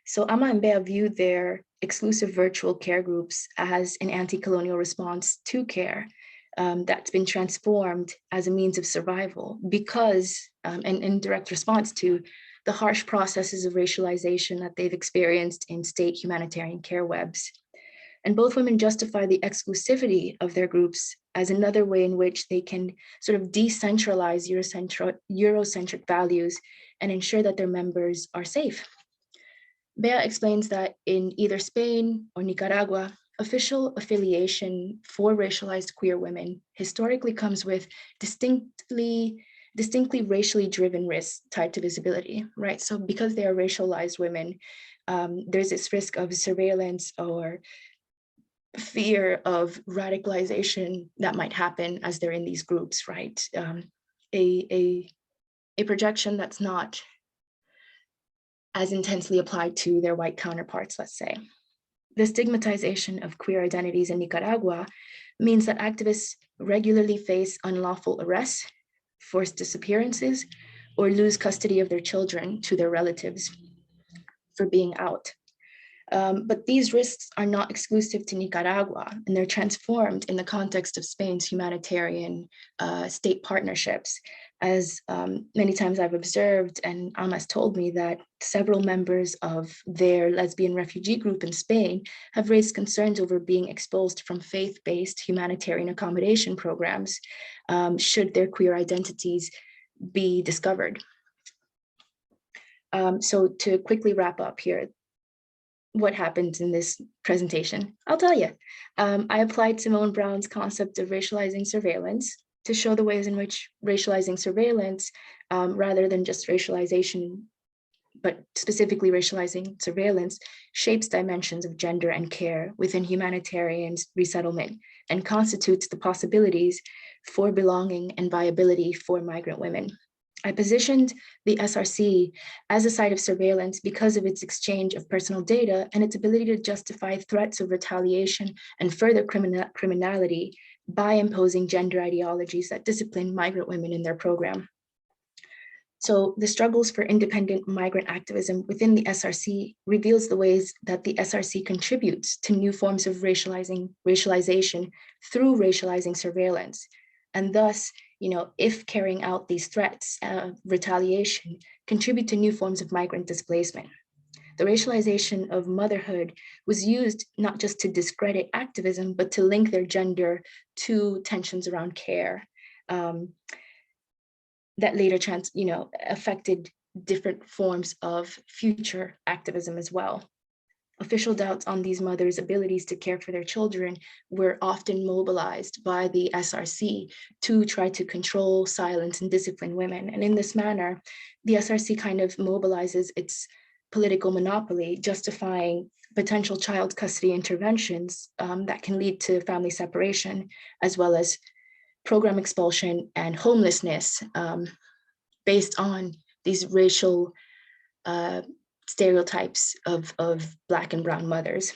So Ama and Bea view their exclusive virtual care groups as an anti-colonial response to care that's been transformed as a means of survival because, and in direct response to the harsh processes of racialization that they've experienced in state humanitarian care webs. And both women justify the exclusivity of their groups as another way in which they can sort of decentralize Eurocentric values and ensure that their members are safe. Bea explains that in either Spain or Nicaragua, official affiliation for racialized queer women historically comes with distinctly racially driven risks tied to visibility, right? So because they are racialized women, there's this risk of surveillance or fear of radicalization that might happen as they're in these groups, right? A projection that's not as intensely applied to their white counterparts, let's say. The stigmatization of queer identities in Nicaragua means that activists regularly face unlawful arrests, forced disappearances, or lose custody of their children to their relatives for being out. But these risks are not exclusive to Nicaragua, and they're transformed in the context of Spain's humanitarian state partnerships. As many times I've observed, and Amas told me that several members of their lesbian refugee group in Spain have raised concerns over being exposed from faith-based humanitarian accommodation programs should their queer identities be discovered. So to quickly wrap up here, what happened in this presentation? I'll tell you. I applied Simone Brown's concept of racializing surveillance to show the ways in which racializing surveillance, rather than just racialization but specifically racializing surveillance, shapes dimensions of gender and care within humanitarian resettlement and constitutes the possibilities for belonging and viability for migrant women. I positioned the SRC as a site of surveillance because of its exchange of personal data and its ability to justify threats of retaliation and further criminality by imposing gender ideologies that discipline migrant women in their program. So the struggles for independent migrant activism within the SRC reveals the ways that the SRC contributes to new forms of racialization through racializing surveillance. And thus, if carrying out these threats, retaliation, contribute to new forms of migrant displacement. The racialization of motherhood was used not just to discredit activism, but to link their gender to tensions around care. That later affected different forms of future activism as well. Official doubts on these mothers' abilities to care for their children were often mobilized by the SRC to try to control, silence, and discipline women. And in this manner, the SRC kind of mobilizes its political monopoly, justifying potential child custody interventions that can lead to family separation, as well as program expulsion and homelessness based on these racial stereotypes of Black and Brown mothers.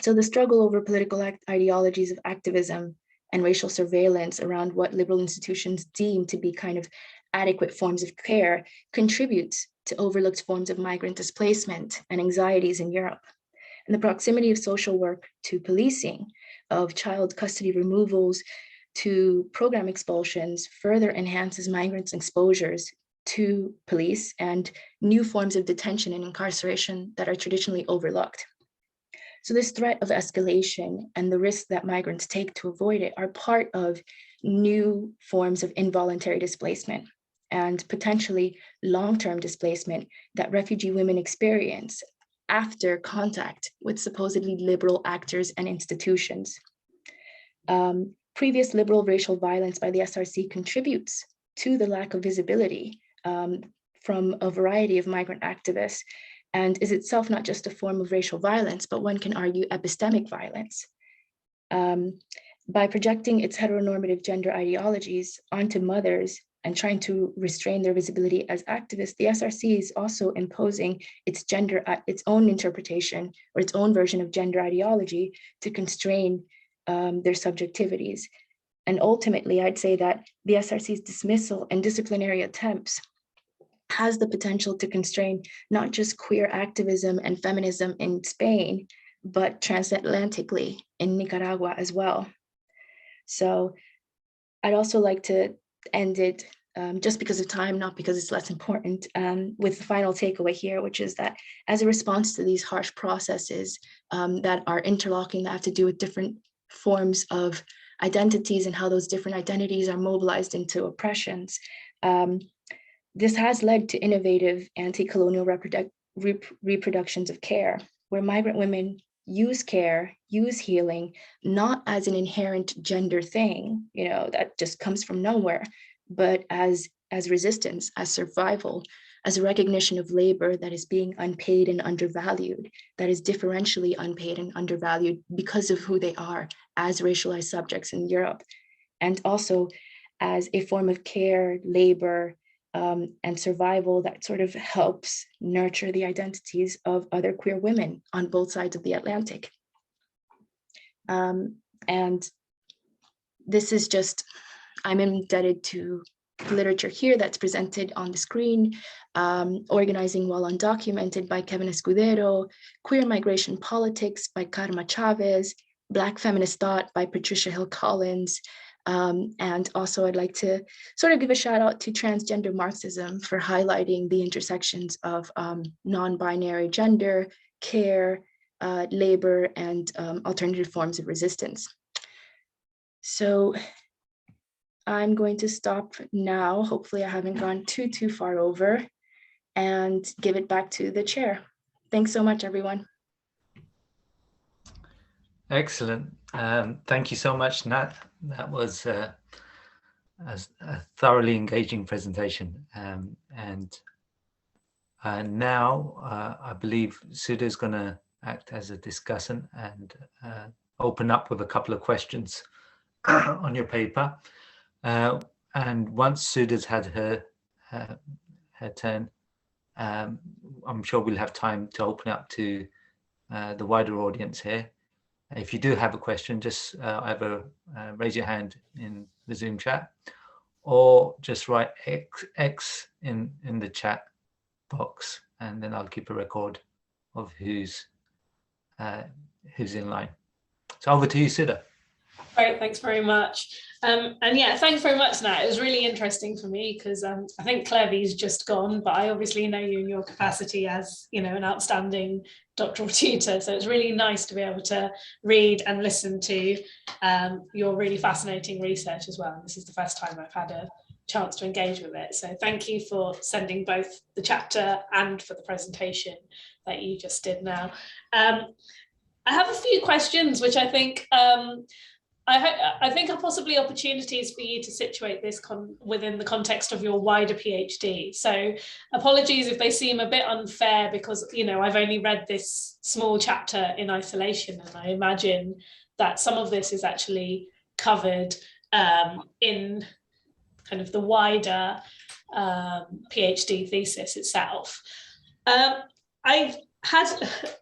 So the struggle over political ideologies of activism and racial surveillance around what liberal institutions deem to be kind of adequate forms of care contributes to overlooked forms of migrant displacement and anxieties in Europe. And the proximity of social work to policing, of child custody removals, to program expulsions further enhances migrants' exposures to police and new forms of detention and incarceration that are traditionally overlooked. So this threat of escalation and the risks that migrants take to avoid it are part of new forms of involuntary displacement and potentially long-term displacement that refugee women experience after contact with supposedly liberal actors and institutions. Previous liberal racial violence by the SRC contributes to the lack of visibility from a variety of migrant activists, and is itself not just a form of racial violence, but one can argue epistemic violence. By projecting its heteronormative gender ideologies onto mothers and trying to restrain their visibility as activists, the SRC is also imposing its own interpretation or its own version of gender ideology to constrain their subjectivities. And ultimately, I'd say that the SRC's dismissal and disciplinary attempts has the potential to constrain not just queer activism and feminism in Spain, but transatlantically in Nicaragua as well. So I'd also like to end it just because of time, not because it's less important, with the final takeaway here, which is that as a response to these harsh processes that are interlocking, that have to do with different forms of identities and how those different identities are mobilized into oppressions, this has led to innovative anti-colonial reproductions of care, where migrant women use care, use healing, not as an inherent gender thing, that just comes from nowhere, but as resistance, as survival, as a recognition of labor that is being unpaid and undervalued, that is differentially unpaid and undervalued because of who they are as racialized subjects in Europe, and also as a form of care, labor, and survival that sort of helps nurture the identities of other queer women on both sides of the Atlantic. And this is just, I'm indebted to the literature here that's presented on the screen, Organizing While Undocumented by Kevin Escudero, Queer Migration Politics by Karma Chavez, Black Feminist Thought by Patricia Hill Collins, and also I'd like to sort of give a shout out to transgender Marxism for highlighting the intersections of non-binary gender, care, labor, and alternative forms of resistance. So I'm going to stop now. Hopefully I haven't gone too far over, and give it back to the chair. Thanks so much, everyone. Excellent. Thank you so much, Nat. That was a thoroughly engaging presentation. And Now, I believe Suda is going to act as a discussant and open up with a couple of questions on your paper. And once Suda's had her turn, I'm sure we'll have time to open up to the wider audience here. If you do have a question, just either raise your hand in the Zoom chat or just write X in the chat box, and then I'll keep a record of who's in line. So over to you, Suda. Great, thanks very much. And yeah, thanks very much, Nat. It was really interesting for me because I think Clevy's just gone, but I obviously know you in your capacity as, you know, an outstanding doctoral tutor. So it's really nice to be able to read and listen to your really fascinating research as well. And this is the first time I've had a chance to engage with it. So thank you for sending both the chapter and for the presentation that you just did now. I have a few questions, which I think I think are possibly opportunities for you to situate this within the context of your wider PhD. So apologies if they seem a bit unfair because, you know, I've only read this small chapter in isolation, and I imagine that some of this is actually covered in kind of the wider PhD thesis itself.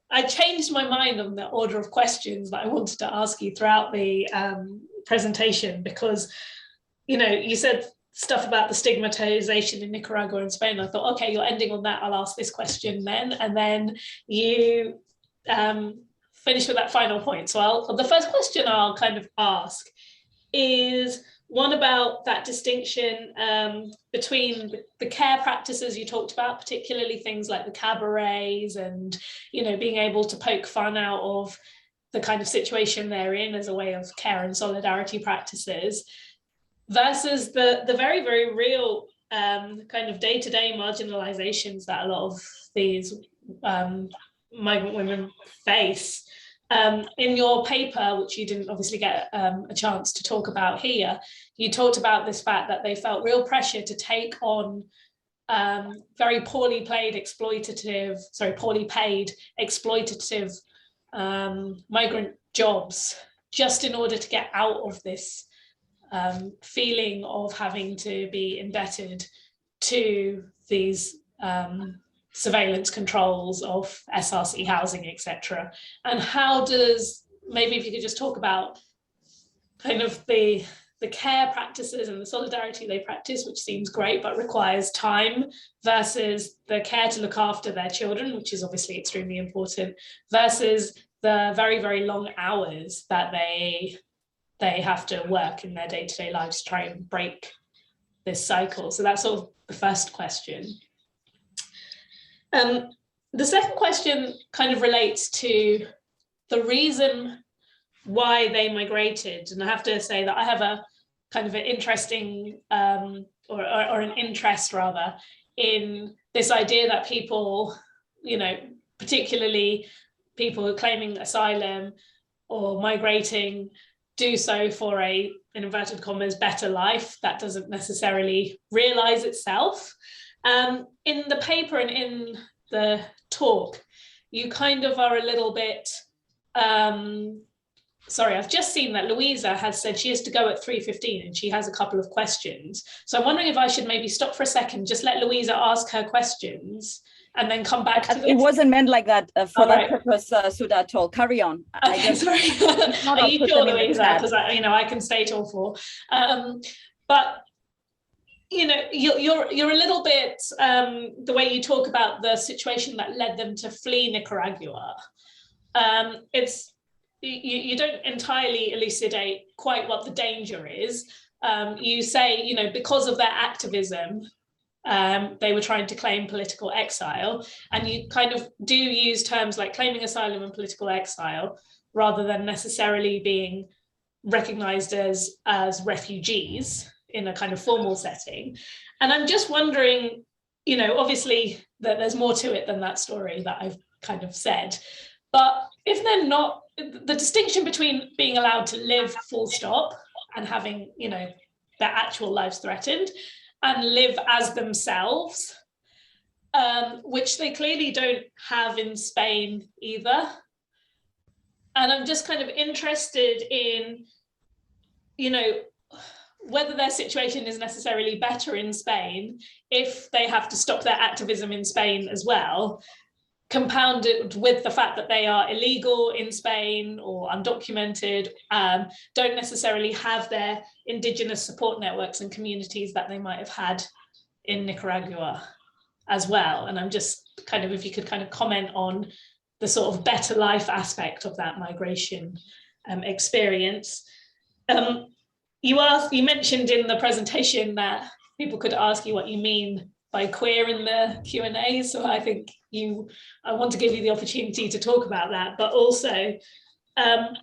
I changed my mind on the order of questions that I wanted to ask you throughout the presentation because, you know, you said stuff about the stigmatization in Nicaragua and Spain. I thought, okay, you're ending on that. I'll ask this question then. And then you finish with that final point. So the first question I'll kind of ask is one about that distinction between the care practices you talked about, particularly things like the cabarets and, you know, being able to poke fun out of the kind of situation they're in as a way of care and solidarity practices, versus the very, very real kind of day-to-day marginalizations that a lot of these migrant women face. In your paper, which you didn't obviously get a chance to talk about here, you talked about this fact that they felt real pressure to take on very poorly paid exploitative migrant jobs just in order to get out of this feeling of having to be indebted to these surveillance controls of SRC housing, etc. And how does, maybe if you could just talk about kind of the care practices and the solidarity they practice, which seems great but requires time, versus the care to look after their children, which is obviously extremely important, versus the very, very long hours that they have to work in their day-to-day lives to try and break this cycle. So that's sort of the first question. The second question kind of relates to the reason why they migrated. And I have to say that I have a kind of an interesting, or an interest rather, in this idea that people, you know, particularly people who are claiming asylum or migrating, do so for a, in inverted commas, better life that doesn't necessarily realize itself. In the paper and in the talk, you kind of are a little bit, sorry, I've just seen that Louisa has said she has to go at 3:15 and she has a couple of questions. So I'm wondering if I should maybe stop for a second, just let Louisa ask her questions and then come back to this. It wasn't meant like that for that purpose, Suda, at all. Carry on. Okay, sorry. Are you sure, Louisa? Because I can stay till 4. But you know, you're a little bit the way you talk about the situation that led them to flee Nicaragua. It's you don't entirely elucidate quite what the danger is. You say, you know, because of their activism, they were trying to claim political exile, and you kind of do use terms like claiming asylum and political exile rather than necessarily being recognized as refugees in a kind of formal setting. And I'm just wondering, you know, obviously that there's more to it than that story that I've kind of said, but if they're not, the distinction between being allowed to live full stop and having, you know, their actual lives threatened and live as themselves, which they clearly don't have in Spain either. And I'm just kind of interested in, you know, whether their situation is necessarily better in Spain if they have to stop their activism in Spain as well, compounded with the fact that they are illegal in Spain or undocumented, don't necessarily have their indigenous support networks and communities that they might have had in Nicaragua as well. And I'm just kind of, if you could kind of comment on the sort of better life aspect of that migration experience. You mentioned in the presentation that people could ask you what you mean by queer in the Q&A, so I think I want to give you the opportunity to talk about that, but also I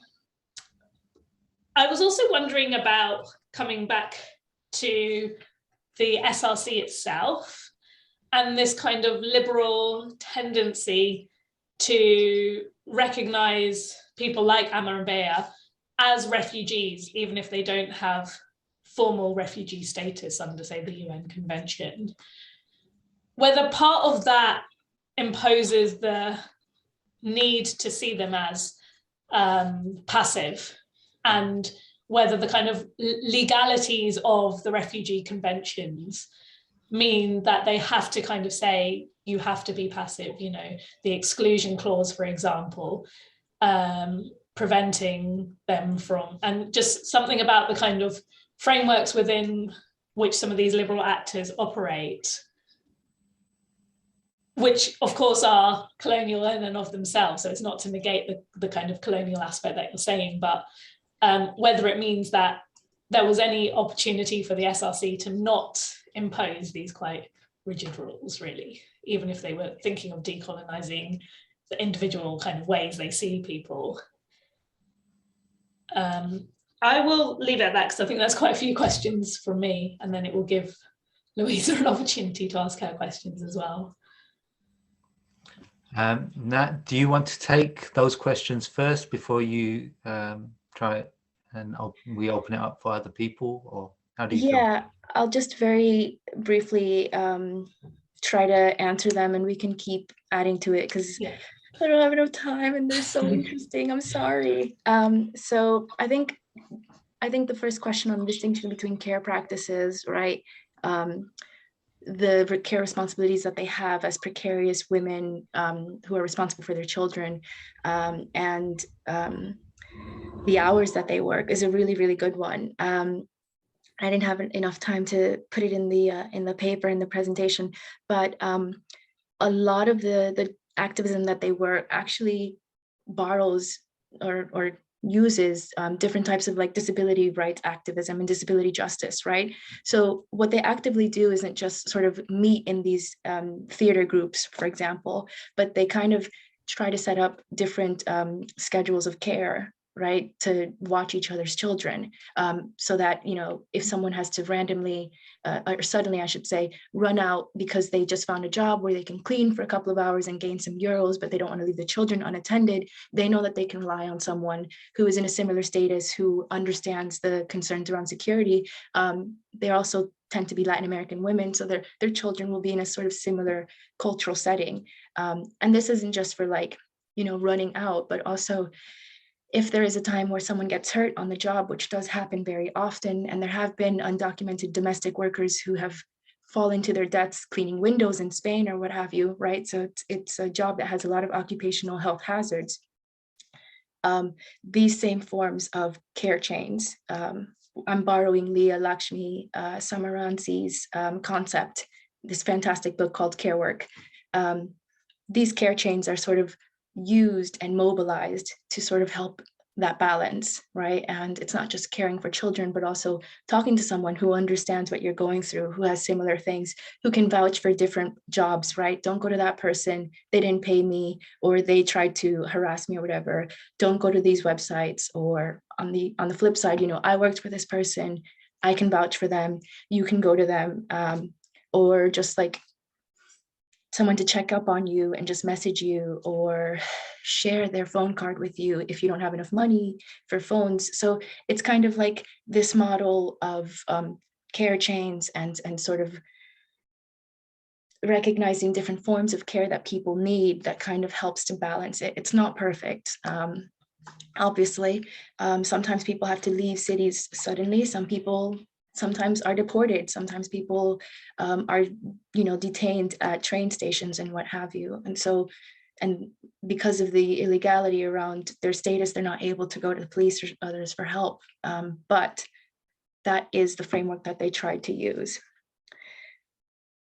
was also wondering about coming back to the SRC itself and this kind of liberal tendency to recognize people like Ama and Bea as refugees, even if they don't have formal refugee status under, say, the UN Convention. Whether part of that imposes the need to see them as passive, and whether the kind of legalities of the refugee conventions mean that they have to kind of say, you have to be passive, you know, the exclusion clause, for example, preventing them from, and just something about the kind of frameworks within which some of these liberal actors operate, which of course are colonial in and of themselves. So it's not to negate the kind of colonial aspect that you're saying, but whether it means that there was any opportunity for the SRC to not impose these quite rigid rules, really, even if they were thinking of decolonizing the individual kind of ways they see people. I will leave it at that because I think that's quite a few questions from me, and then it will give Louisa an opportunity to ask her questions as well. Nat, do you want to take those questions first before you try it and we open it up for other people, or how do you feel? I'll just very briefly try to answer them, and we can keep adding to it because I don't have enough time and they're so interesting. I'm sorry. So I think the first question on the distinction between care practices, right? The care responsibilities that they have as precarious women who are responsible for their children, and the hours that they work is a really, really good one. I didn't have enough time to put it in the paper, in the presentation, but a lot of the activism that they work actually borrows or uses different types of like disability rights activism and disability justice, right? So what they actively do isn't just sort of meet in these theater groups, for example, but they kind of try to set up different schedules of care, right, to watch each other's children, so that, you know, if someone has to randomly or suddenly, I should say, run out because they just found a job where they can clean for a couple of hours and gain some euros, but they don't want to leave the children unattended, they know that they can rely on someone who is in a similar status, who understands the concerns around security. They also tend to be Latin American women, so their children will be in a sort of similar cultural setting. And this isn't just for like, you know, running out, but also if there is a time where someone gets hurt on the job, which does happen very often, and there have been undocumented domestic workers who have fallen to their deaths cleaning windows in Spain or what have you, right? So it's a job that has a lot of occupational health hazards. These same forms of care chains, I'm borrowing Leah Lakshmi Samaransi's concept, this fantastic book called Care Work. These care chains are sort of used and mobilized to sort of help that balance, right? And it's not just caring for children, but also talking to someone who understands what you're going through, who has similar things, who can vouch for different jobs, right? Don't go to that person, they didn't pay me, or they tried to harass me or whatever. Don't go to these websites. Or on the flip side, you know, I worked for this person, I can vouch for them, you can go to them. Or just like someone to check up on you and just message you or share their phone card with you if you don't have enough money for phones. So it's kind of like this model of care chains and sort of recognizing different forms of care that people need that kind of helps to balance it. It's not perfect. Obviously, sometimes people have to leave cities suddenly. Some people sometimes are deported. Sometimes people are, detained at train stations and what have you. And because of the illegality around their status, they're not able to go to the police or others for help. But that is the framework that they tried to use.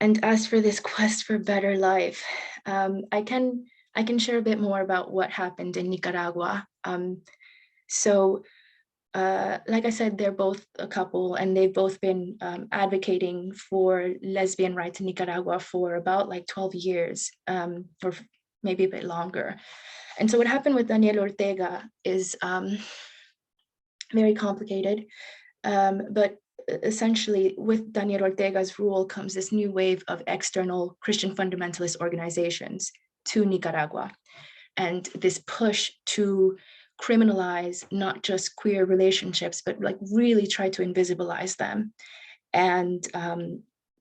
And as for this quest for better life, I can share a bit more about what happened in Nicaragua. Like I said, they're both a couple, and they've both been advocating for lesbian rights in Nicaragua for about like 12 years, or maybe a bit longer. And so what happened with Daniel Ortega is very complicated, but essentially with Daniel Ortega's rule comes this new wave of external Christian fundamentalist organizations to Nicaragua, and this push to criminalize not just queer relationships, but like really try to invisibilize them. And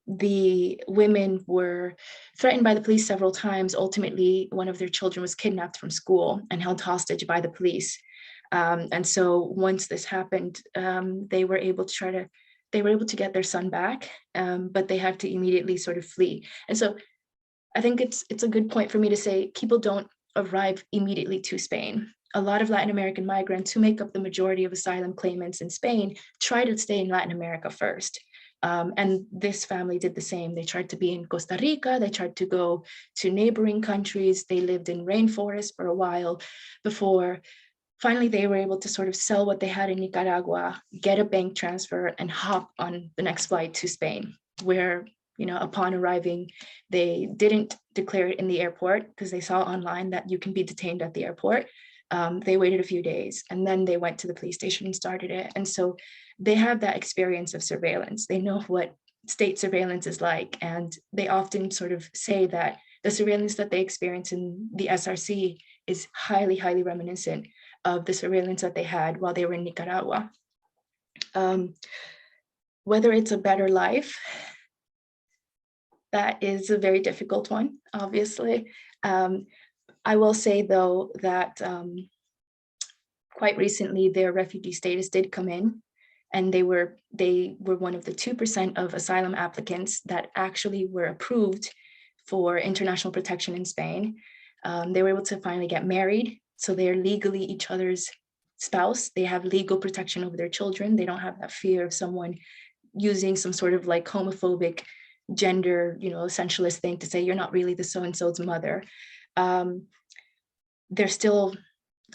the women were threatened by the police several times. Ultimately, one of their children was kidnapped from school and held hostage by the police. And so once this happened, they were able to get their son back, but they had to immediately sort of flee. And so I think it's a good point for me to say people don't arrive immediately to Spain. A lot of Latin American migrants who make up the majority of asylum claimants in Spain try to stay in Latin America first. And this family did the same. They tried to be in Costa Rica. They tried to go to neighboring countries. They lived in rainforests for a while before finally they were able to sort of sell what they had in Nicaragua, get a bank transfer, and hop on the next flight to Spain, where, upon arriving, they didn't declare it in the airport because they saw online that you can be detained at the airport. They waited a few days, and then they went to the police station and started it. And so they have that experience of surveillance. They know what state surveillance is like, and they often sort of say that the surveillance that they experience in the SRC is highly, highly reminiscent of the surveillance that they had while they were in Nicaragua. Whether it's a better life, that is a very difficult one, obviously. I will say, though, that quite recently their refugee status did come in, and they were one of the 2% of asylum applicants that actually were approved for international protection in Spain. They were able to finally get married, so they're legally each other's spouse. They have legal protection over their children. They don't have that fear of someone using some sort of like homophobic gender, essentialist thing to say you're not really the so-and-so's mother. They're still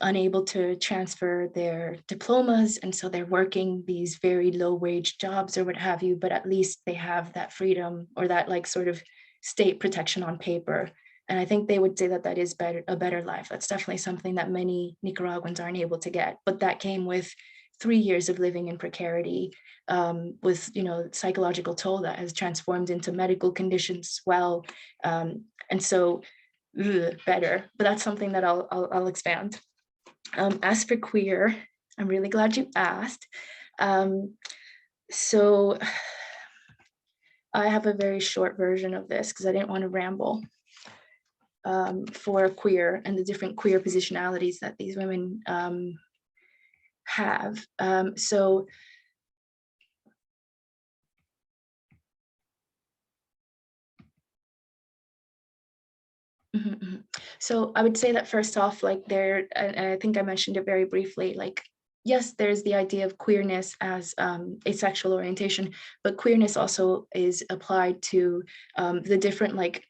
unable to transfer their diplomas, and so they're working these very low-wage jobs or what have you, but at least they have that freedom or that like sort of state protection on paper. And I think they would say that that is a better life. That's definitely something that many Nicaraguans aren't able to get, but that came with 3 years of living in precarity, with psychological toll that has transformed into medical conditions as well. And so better, but that's something that I'll expand. As for queer, I'm really glad you asked. So I have a very short version of this because I didn't want to ramble. For queer and the different queer positionalities that these women have. So I would say that first off, like and I think I mentioned it very briefly, like, yes, there's the idea of queerness as a sexual orientation, but queerness also is applied to the different like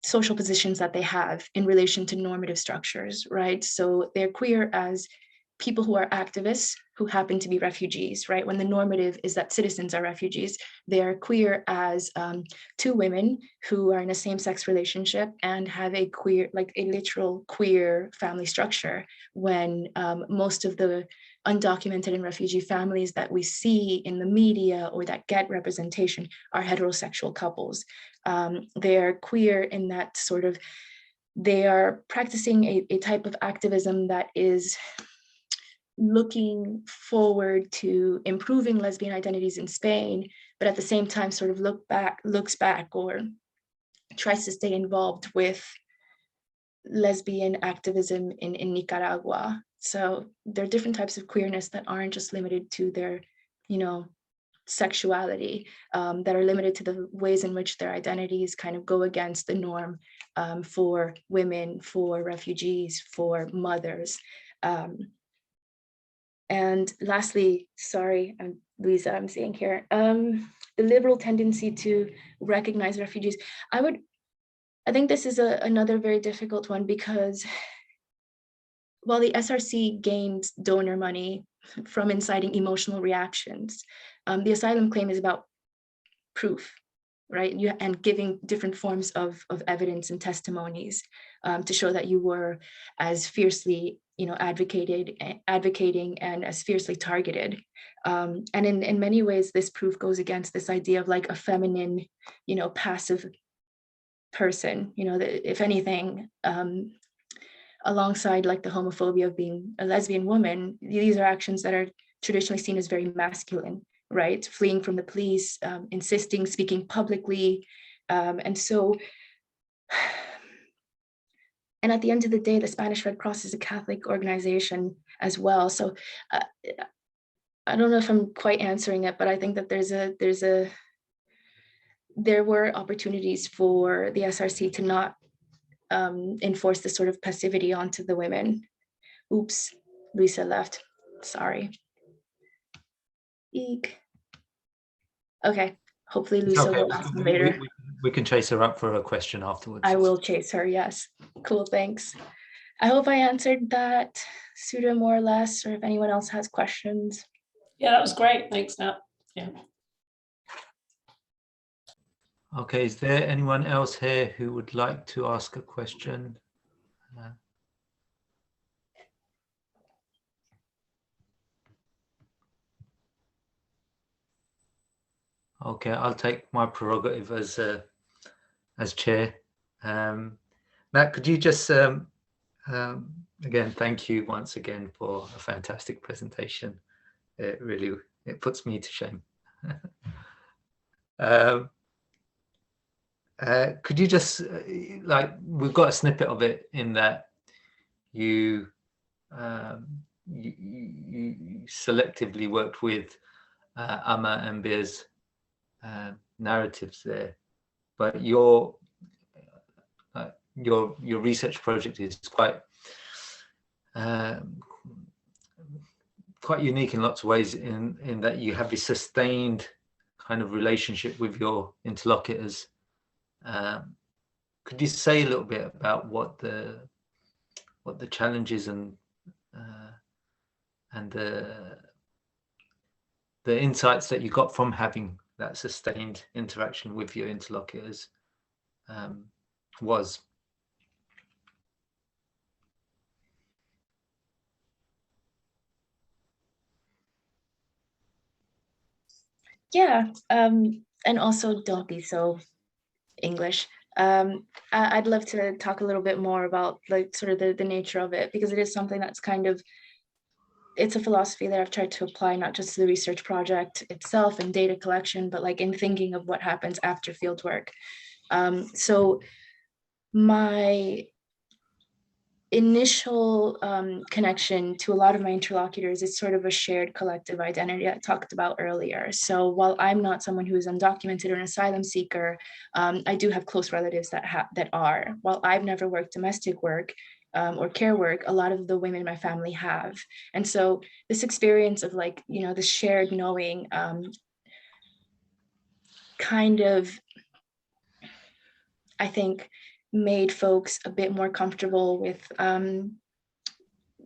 social positions that they have in relation to normative structures, right? So they're queer as people who are activists who happen to be refugees, right? When the normative is that citizens are refugees, they are queer as two women who are in a same-sex relationship and have a queer, like a literal queer family structure, when most of the undocumented and refugee families that we see in the media or that get representation are heterosexual couples. They're queer in that sort of, they are practicing a type of activism that is looking forward to improving lesbian identities in Spain, but at the same time sort of looks back or tries to stay involved with lesbian activism in Nicaragua. So there are different types of queerness that aren't just limited to their, sexuality, that are limited to the ways in which their identities kind of go against the norm for women, for refugees, for mothers. And lastly, sorry, Luisa, I'm seeing here, the liberal tendency to recognize refugees. I think this is another very difficult one, because while the SRC gains donor money from inciting emotional reactions, the asylum claim is about proof, right? And giving different forms of evidence and testimonies to show that you were as fiercely, advocating and as fiercely targeted. And in many ways, this proof goes against this idea of like a feminine, passive person, that if anything, alongside like the homophobia of being a lesbian woman, these are actions that are traditionally seen as very masculine, right? Fleeing from the police, insisting, speaking publicly. And at the end of the day, the Spanish Red Cross is a Catholic organization as well. So I don't know if I'm quite answering it, but I think that there were opportunities for the SRC to not enforce this sort of passivity onto the women. Oops, Luisa left, sorry. Eek. Okay, hopefully Luisa will ask me later. We can chase her up for a question afterwards. I will chase her, yes. Cool, thanks. I hope I answered that, Suda, more or less, or if anyone else has questions. Yeah, that was great, thanks, Nat. Yeah. Okay, is there anyone else here who would like to ask a question? Okay, I'll take my prerogative as chair. Matt, could you just again, thank you once again for a fantastic presentation. It puts me to shame. Could you just we've got a snippet of it in that you selectively worked with Amma and Bir's narratives there, but your research project is quite unique in lots of ways in that you have this sustained kind of relationship with your interlocutors. Could you say a little bit about what the challenges and the insights that you got from having that sustained interaction with your interlocutors was? Yeah, and also don't be so English. I'd love to talk a little bit more about like sort of the nature of it, because it is something that's kind of, it's a philosophy that I've tried to apply not just to the research project itself and data collection, but like in thinking of what happens after fieldwork. So my initial connection to a lot of my interlocutors is sort of a shared collective identity I talked about earlier. So while I'm not someone who is undocumented or an asylum seeker, I do have close relatives that are. While I've never worked domestic work or care work, a lot of the women in my family have. And so this experience of like, the shared knowing kind of, I think, made folks a bit more comfortable with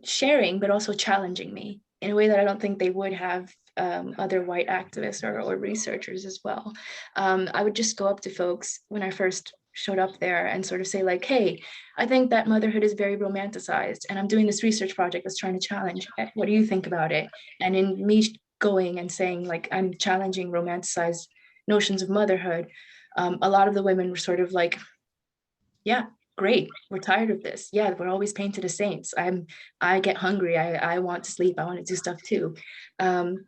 sharing, but also challenging me in a way that I don't think they would have other white activists or researchers as well. I would just go up to folks when I first showed up there and sort of say like, hey, I think that motherhood is very romanticized and I'm doing this research project that's trying to challenge it. What do you think about it? And in me going and saying like, I'm challenging romanticized notions of motherhood, a lot of the women were sort of like, yeah, great, we're tired of this. Yeah, we're always painted as saints. I get hungry, I want to sleep, I want to do stuff too. And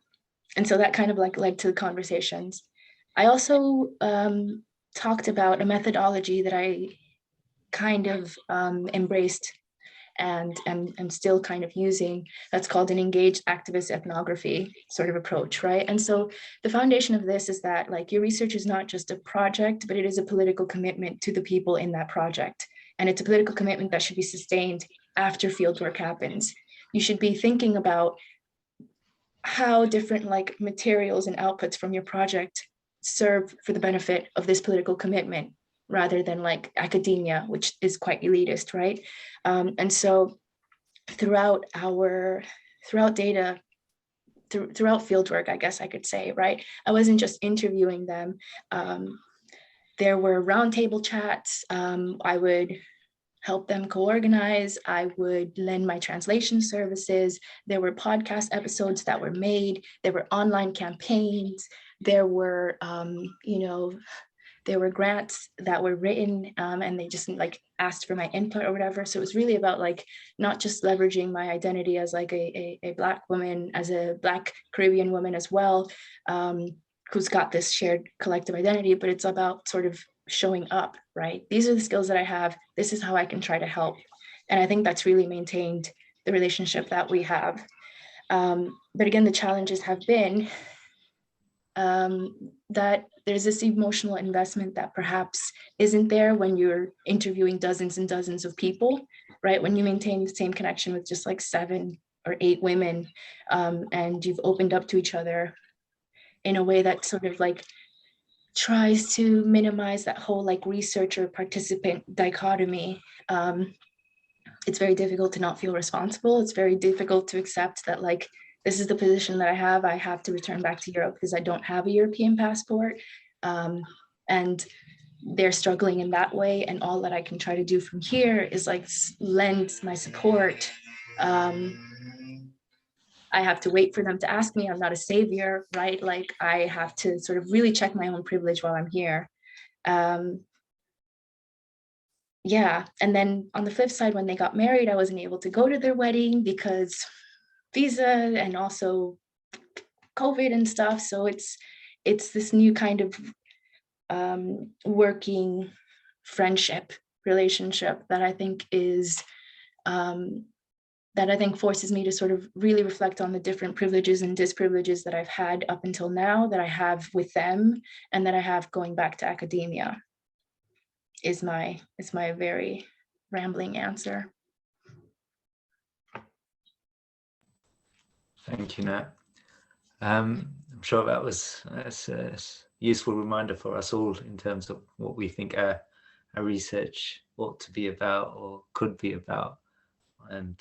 so that kind of like led to the conversations. I also talked about a methodology that I kind of embraced and am still kind of using, that's called an engaged activist ethnography sort of approach, right? And so the foundation of this is that like your research is not just a project, but it is a political commitment to the people in that project. And it's a political commitment that should be sustained after fieldwork happens. You should be thinking about how different like materials and outputs from your project serve for the benefit of this political commitment, rather than like academia, which is quite elitist, right? And so throughout fieldwork, I guess I could say, right? I wasn't just interviewing them. There were roundtable chats. I would help them co-organize. I would lend my translation services. There were podcast episodes that were made. There were online campaigns. There were, there were grants that were written and they just like asked for my input or whatever. So it was really about like not just leveraging my identity as like a Black woman, as a Black Caribbean woman as well, who's got this shared collective identity, but it's about sort of showing up, right? These are the skills that I have. This is how I can try to help. And I think that's really maintained the relationship that we have. But again, the challenges have been that there's this emotional investment that perhaps isn't there when you're interviewing dozens and dozens of people, right? When you maintain the same connection with just like 7 or 8 women, and you've opened up to each other in a way that sort of like tries to minimize that whole like researcher participant dichotomy. It's very difficult to not feel responsible. It's very difficult to accept that like, this is the position that I have to return back to Europe because I don't have a European passport. And they're struggling in that way. And all that I can try to do from here is like lend my support. I have to wait for them to ask me. I'm not a savior, right? Like I have to sort of really check my own privilege while I'm here. Yeah, and then on the flip side, when they got married, I wasn't able to go to their wedding because visa and also COVID and stuff. So it's this new kind of working friendship relationship that I think is that I think forces me to sort of really reflect on the different privileges and disprivileges that I've had up until now, that I have with them, and that I have going back to academia. Is my very rambling answer. Thank you, Nat. I'm sure that was a useful reminder for us all in terms of what we think our research ought to be about or could be about, and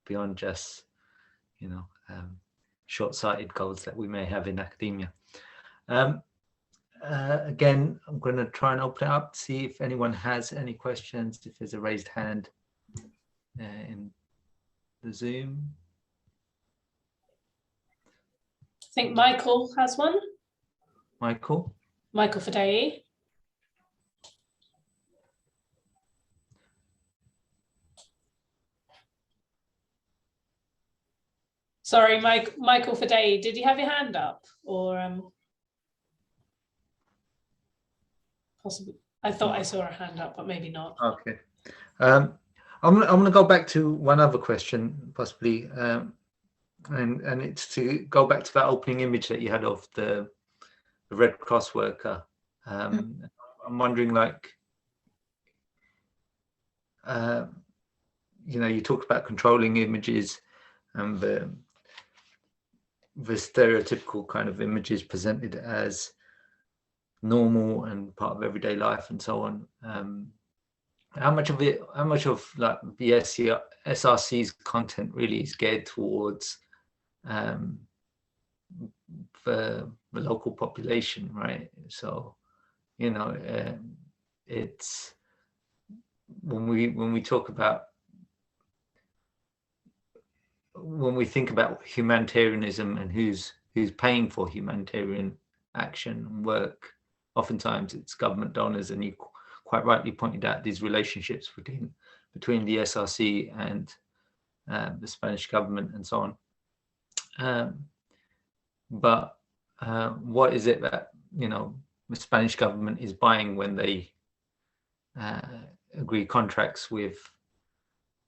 beyond just, short-sighted goals that we may have in academia. Again, I'm going to try and open it up, see if anyone has any questions, if there's a raised hand in the Zoom. I think Michael has one. Michael Fidei. Sorry, Michael Fidei, did you have your hand up or possibly? I thought I saw a hand up, but maybe not. Okay. I'm going to go back to one other question, possibly, and it's to go back to that opening image that you had of the Red Cross worker. I'm wondering, like, you talked about controlling images and the stereotypical kind of images presented as normal and part of everyday life and so on. How much of like the SRC's content really is geared towards the local population, right? So, it's when we talk about, when we think about humanitarianism and who's paying for humanitarian action and work, oftentimes it's government donors, and you quite rightly pointed out these relationships between the SRC and the Spanish government and so on. But what is it that the Spanish government is buying when they agree contracts with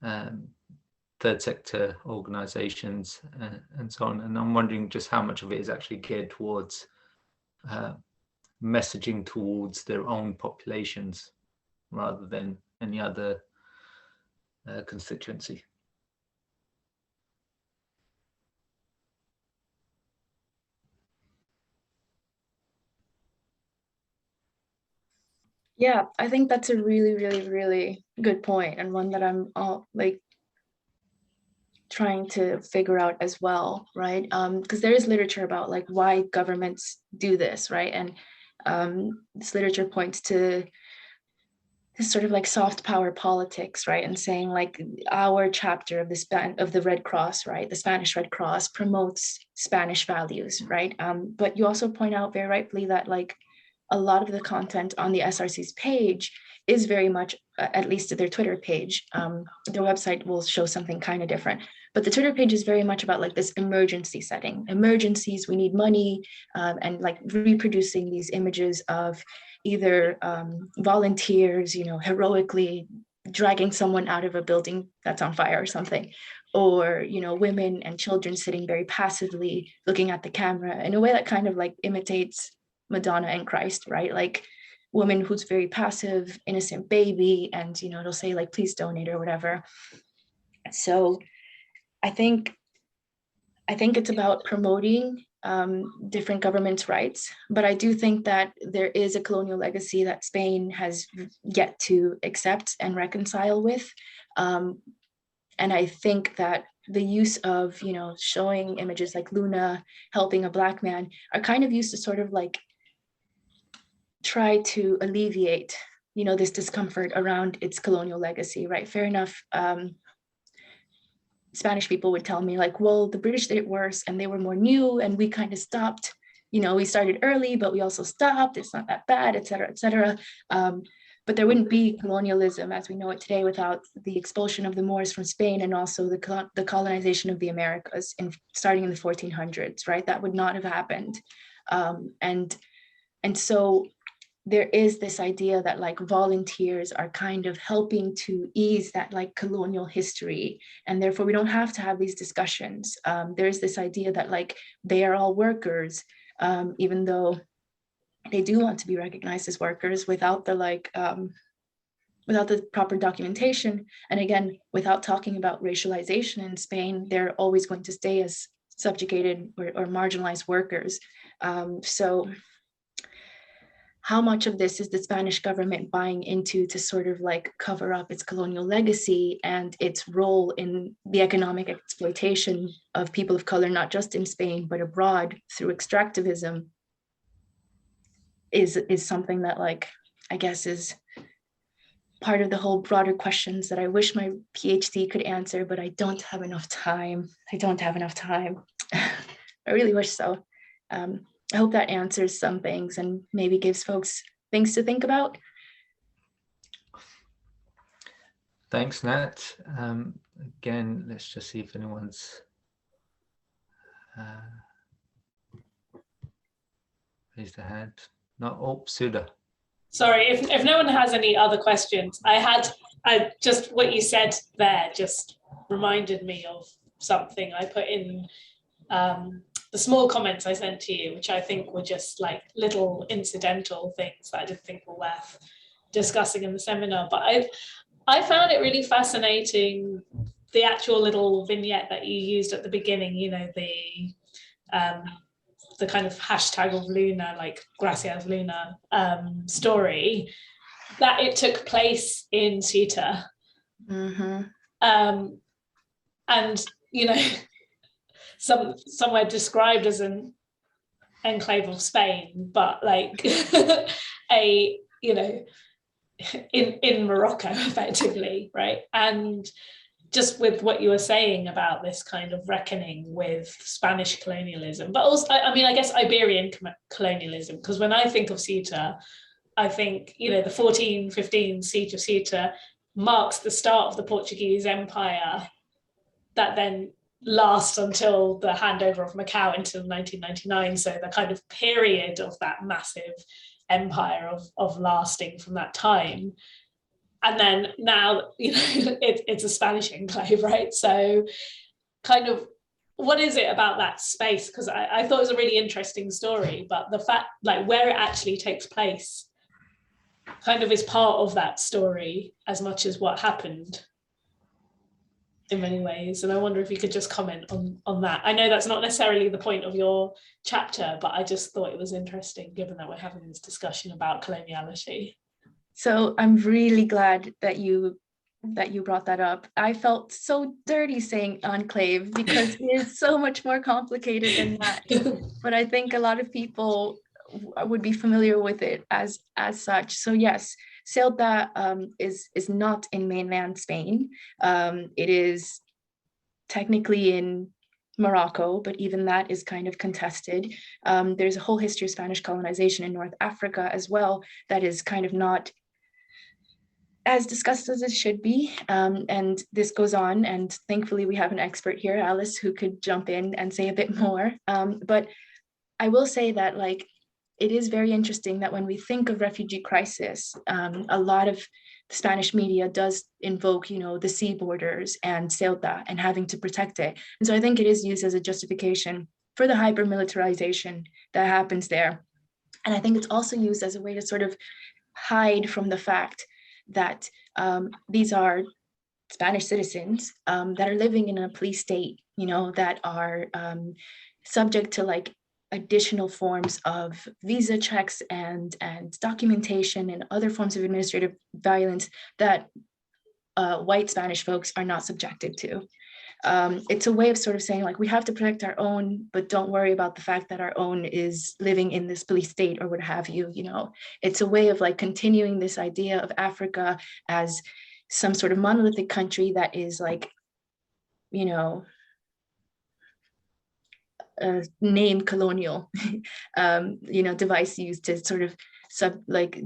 third sector organizations and so on. And I'm wondering just how much of it is actually geared towards messaging towards their own populations rather than any other constituency. Yeah, I think that's a really, really, really good point, and one that I'm like trying to figure out as well, right? Because there is literature about like why governments do this, right? And this literature points to this sort of like soft power politics, right? And saying like our chapter of the Red Cross, right? The Spanish Red Cross promotes Spanish values, right? But you also point out very rightfully that like a lot of the content on the SRC's page is very much, at least their Twitter page, their website will show something kind of different, but the Twitter page is very much about like this emergency setting. Emergencies, we need money, and like reproducing these images of either volunteers, you know, heroically dragging someone out of a building that's on fire or something, or, you know, women and children sitting very passively looking at the camera in a way that kind of like imitates Madonna and Christ, right? Like woman who's very passive, innocent baby, and, you know, it'll say like, please donate or whatever. So I think it's about promoting different governments' rights, but I do think that there is a colonial legacy that Spain has yet to accept and reconcile with. And I think that the use of, you know, showing images like Luna helping a Black man are kind of used to sort of like try to alleviate, you know, this discomfort around its colonial legacy, right? Fair enough. Spanish people would tell me like, well, the British did it worse and they were more new and we kind of stopped, you know, we started early, but we also stopped. It's not that bad, et cetera, et cetera. But there wouldn't be colonialism as we know it today without the expulsion of the Moors from Spain and also the colonization of the Americas starting in the 1400s, right? That would not have happened. And so there is this idea that like volunteers are kind of helping to ease that like colonial history, and therefore we don't have to have these discussions. There's this idea that like they are all workers, even though they do want to be recognized as workers without the like without the proper documentation, and again without talking about racialization in Spain, they're always going to stay as subjugated or marginalized workers. So how much of this is the Spanish government buying into to sort of like cover up its colonial legacy and its role in the economic exploitation of people of color, not just in Spain, but abroad through extractivism is something that like, I guess is part of the whole broader questions that I wish my PhD could answer, but I don't have enough time. I really wish so. I hope that answers some things and maybe gives folks things to think about. Thanks, Nat. Again, let's just see if anyone's raised their hand. No, oh, Suda. Sorry, if no one has any other questions, I just what you said there just reminded me of something I put in the small comments I sent to you, which I think were just like little incidental things that I didn't think were worth discussing in the seminar. But I found it really fascinating, the actual little vignette that you used at the beginning, you know, the kind of hashtag of Luna, like Gracias Luna story, that it took place in Ceuta. Mm-hmm. And, you know, somewhere described as an enclave of Spain, but like you know, in Morocco effectively, right? And just with what you were saying about this kind of reckoning with Spanish colonialism, but also, I mean, I guess Iberian colonialism, because when I think of Ceuta, I think, you know, the 1415 siege of Ceuta marks the start of the Portuguese Empire that then last until the handover of Macau until 1999. So the kind of period of that massive empire of lasting from that time. And then now, it's a Spanish enclave, right? So kind of, what is it about that space? Because I thought it was a really interesting story, but the fact, like, where it actually takes place kind of is part of that story as much as what happened in many ways. And I wonder if you could just comment on that. I know that's not necessarily the point of your chapter, but I just thought it was interesting given that we're having this discussion about coloniality. So I'm really glad that you brought that up. I felt so dirty saying enclave because it is so much more complicated than that. But I think a lot of people would be familiar with it as such. So yes, Ceuta is not in mainland Spain. It is technically in Morocco, but even that is kind of contested. There's a whole history of Spanish colonization in North Africa as well that is kind of not as discussed as it should be. And this goes on, and thankfully we have an expert here, Alice, who could jump in and say a bit more. But I will say that, like, it is very interesting that when we think of refugee crisis, a lot of the Spanish media does invoke, the sea borders and Ceuta and having to protect it. And so I think it is used as a justification for the hyper-militarization that happens there. And I think it's also used as a way to sort of hide from the fact that these are Spanish citizens that are living in a police state, that are subject to like additional forms of visa checks and documentation and other forms of administrative violence that white Spanish folks are not subjected to. It's a way of sort of saying, like, we have to protect our own, but don't worry about the fact that our own is living in this police state or what have you. It's a way of like continuing this idea of Africa as some sort of monolithic country that is like, named colonial, device used to sort of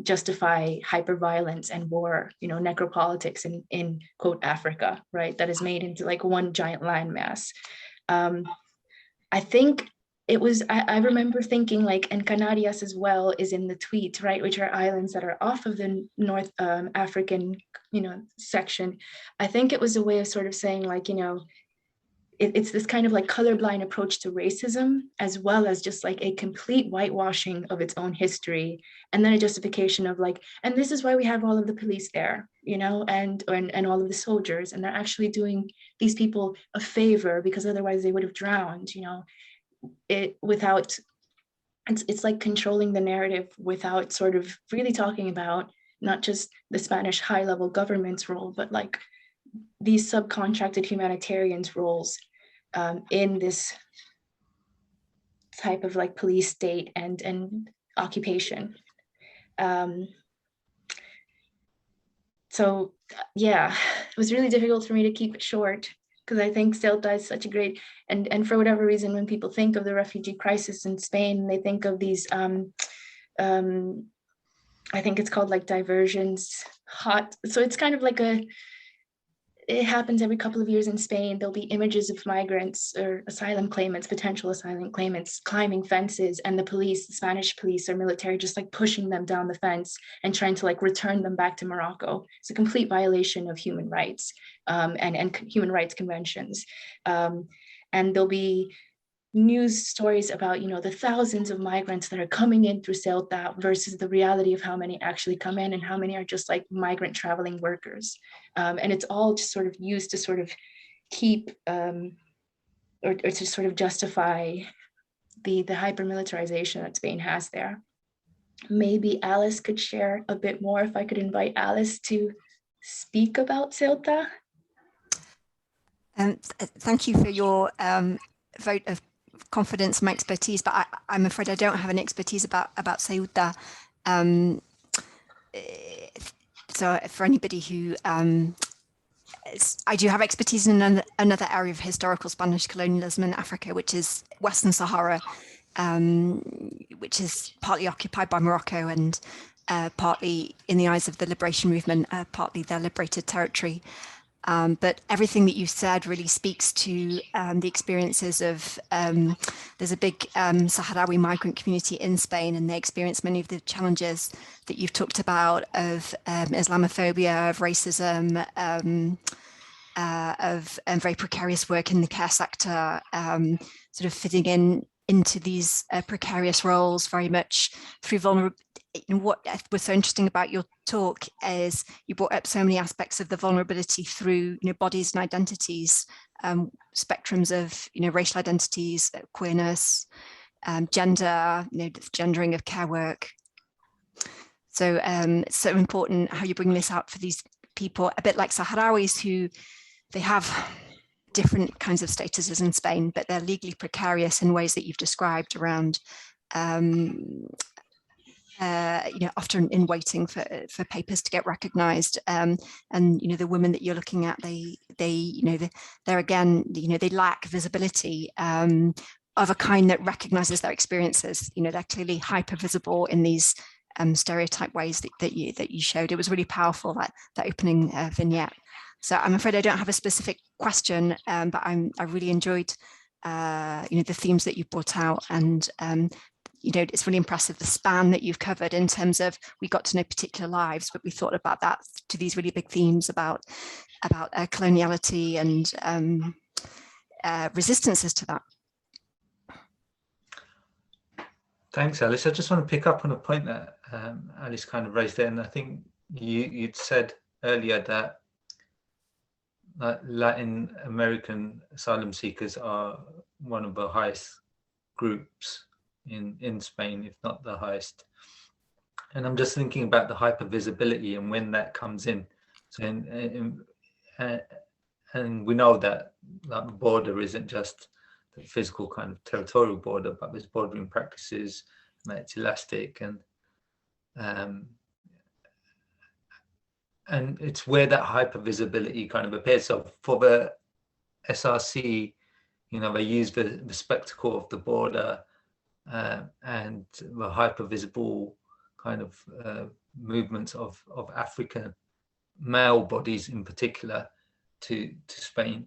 justify hyper-violence and war, necropolitics in quote Africa, right? That is made into like one giant landmass. I think it was, I remember thinking like, and Canarias as well is in the tweet, right? Which are islands that are off of the North African, section. I think it was a way of sort of saying like, it's this kind of like colorblind approach to racism, as well as just like a complete whitewashing of its own history, and then a justification of like, and this is why we have all of the police there, and all of the soldiers, and they're actually doing these people a favor because otherwise they would have drowned, it's like controlling the narrative without sort of really talking about not just the Spanish high-level government's role, but like these subcontracted humanitarians' roles in this type of like police state and occupation. So yeah, it was really difficult for me to keep it short because I think Ceuta is such a great, and for whatever reason, when people think of the refugee crisis in Spain, they think of these, I think it's called like diversions, so it's kind of like it happens every couple of years in Spain. There'll be images of migrants or asylum claimants, potential asylum claimants, climbing fences, and the Spanish police or military just like pushing them down the fence and trying to like return them back to Morocco. It's a complete violation of human rights and human rights conventions. And there'll be news stories about, the thousands of migrants that are coming in through Ceuta versus the reality of how many actually come in and how many are just like migrant traveling workers. And it's all just sort of used to sort of keep or to sort of justify the hyper-militarization that Spain has there. Maybe Alice could share a bit more, if I could invite Alice to speak about Ceuta. Thank you for your vote of confidence in my expertise, but I'm afraid I don't have any expertise about Ceuta. So for anybody who, I do have expertise in another area of historical Spanish colonialism in Africa, which is Western Sahara, which is partly occupied by Morocco and partly, in the eyes of the liberation movement, partly their liberated territory. But everything that you said really speaks to the experiences of, there's a big Sahrawi migrant community in Spain, and they experience many of the challenges that you've talked about of Islamophobia, of racism, of very precarious work in the care sector, sort of fitting into these precarious roles very much through vulnerability. What was so interesting about your talk is you brought up so many aspects of the vulnerability through, bodies and identities, spectrums of, racial identities, queerness, gender, the gendering of care work. So it's so important how you bring this out for these people, a bit like Sahrawis, who they have different kinds of statuses in Spain, but they're legally precarious in ways that you've described around, often in waiting for papers to get recognised, and the women that you're looking at, they're again, they lack visibility of a kind that recognises their experiences. They're clearly hyper visible in these stereotype ways that you showed. It was really powerful, that opening vignette. So I'm afraid I don't have a specific question, but I really enjoyed the themes that you brought out, and it's really impressive the span that you've covered in terms of, we got to know particular lives, but we thought about that to these really big themes about coloniality and resistances to that. Thanks, Alice. I just want to pick up on a point that Alice kind of raised there, and I think you'd said earlier that Latin American asylum seekers are one of the highest groups in Spain, if not the highest. And I'm just thinking about the hypervisibility and when that comes in. So and we know that the border isn't just the physical kind of territorial border, but there's bordering practices, and it's elastic, and it's where that hypervisibility kind of appears. So for the SRC, they use the spectacle of the border and the hypervisible kind of movements of African male bodies in particular to Spain.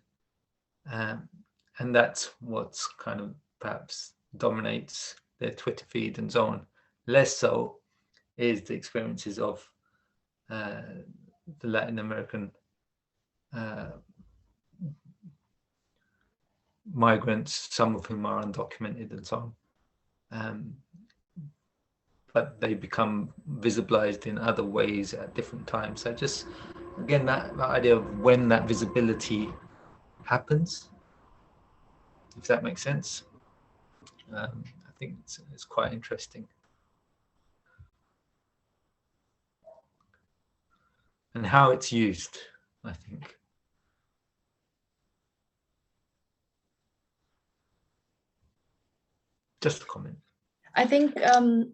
And that's what's kind of perhaps dominates their Twitter feed and so on. Less so is the experiences of the Latin American migrants, some of whom are undocumented and so on. But they become visibilized in other ways at different times. So just, again, that idea of when that visibility happens, if that makes sense. I think it's quite interesting. And how it's used, I think. Just a comment. I think, I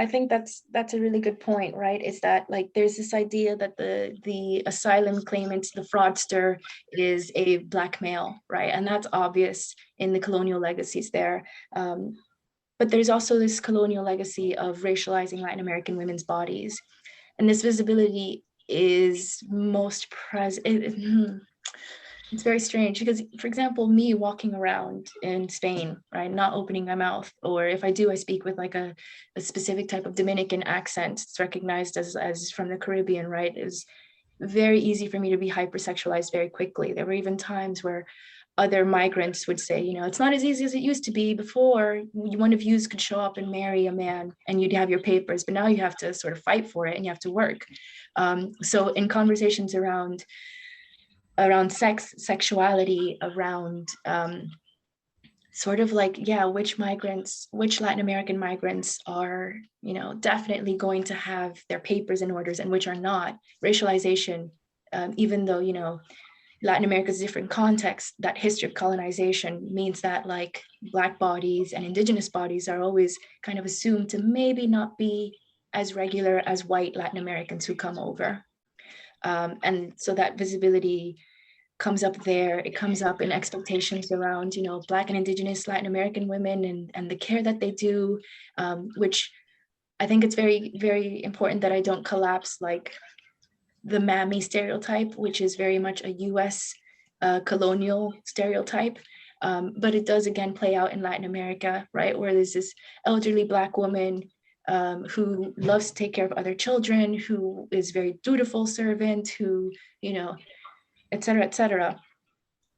think that's a really good point, right? Is that, like, there's this idea that the asylum claimant, the fraudster, is a Black male, right? And that's obvious in the colonial legacies there. But there's also this colonial legacy of racializing Latin American women's bodies. And this visibility is most present. It's very strange because, for example, me walking around in Spain, right, not opening my mouth, or if I do, I speak with like a specific type of Dominican accent. It's recognized as from the Caribbean, right? It was very easy for me to be hypersexualized very quickly. There were even times where other migrants would say, it's not as easy as it used to be before. One of you could show up and marry a man and you'd have your papers, but now you have to sort of fight for it and you have to work. So in conversations around sex, sexuality, around sort of like, which Latin American migrants are, definitely going to have their papers in orders and which are not. Racialization, even though, Latin America's different context, that history of colonization means that, like, Black bodies and Indigenous bodies are always kind of assumed to maybe not be as regular as white Latin Americans who come over. And so that visibility comes up there. It comes up in expectations around, Black and Indigenous Latin American women and the care that they do, which I think it's very, very important that I don't collapse, like, the mammy stereotype, which is very much a US colonial stereotype. But it does again play out in Latin America, right? Where there's this elderly Black woman who loves to take care of other children, who is very dutiful servant, who, you know, et cetera,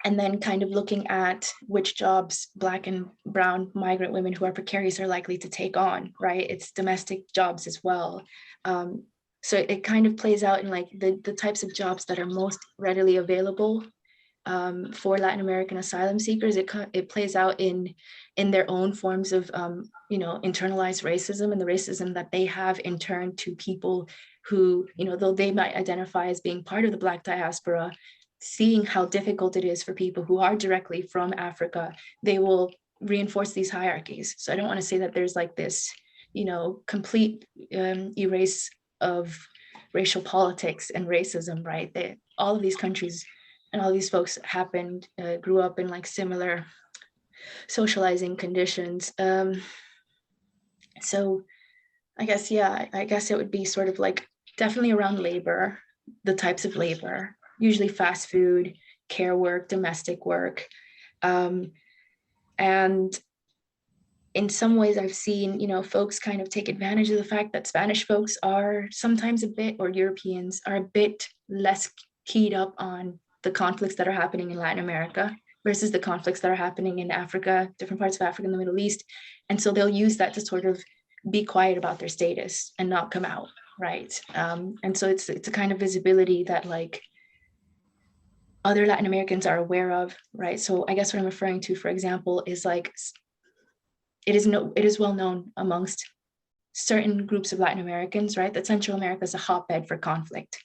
and then kind of looking at which jobs Black and brown migrant women who are precarious are likely to take on, right? It's domestic jobs as well. So it kind of plays out in like the types of jobs that are most readily available for Latin American asylum seekers. It plays out in their own forms of, you know, internalized racism and the racism that they have in turn to people who, you know, though they might identify as being part of the Black diaspora, seeing how difficult it is for people who are directly from Africa, they will reinforce these hierarchies. So I don't want to say that there's like this, you know, complete erase of racial politics and racism, right? All of these countries and all these folks grew up in like similar socializing conditions. So I guess, yeah, I guess it would be sort of like definitely around labor, the types of labor, usually fast food, care work, domestic work. And in some ways I've seen, you know, folks kind of take advantage of the fact that Spanish folks are sometimes a bit, or Europeans are a bit less keyed up on the conflicts that are happening in Latin America versus the conflicts that are happening in Africa, different parts of Africa and the Middle East. And so they'll use that to sort of be quiet about their status and not come out, right? And so it's a kind of visibility that like other Latin Americans are aware of, right? So I guess what I'm referring to, for example, is like, it is well known amongst certain groups of Latin Americans, right, that Central America is a hotbed for conflict.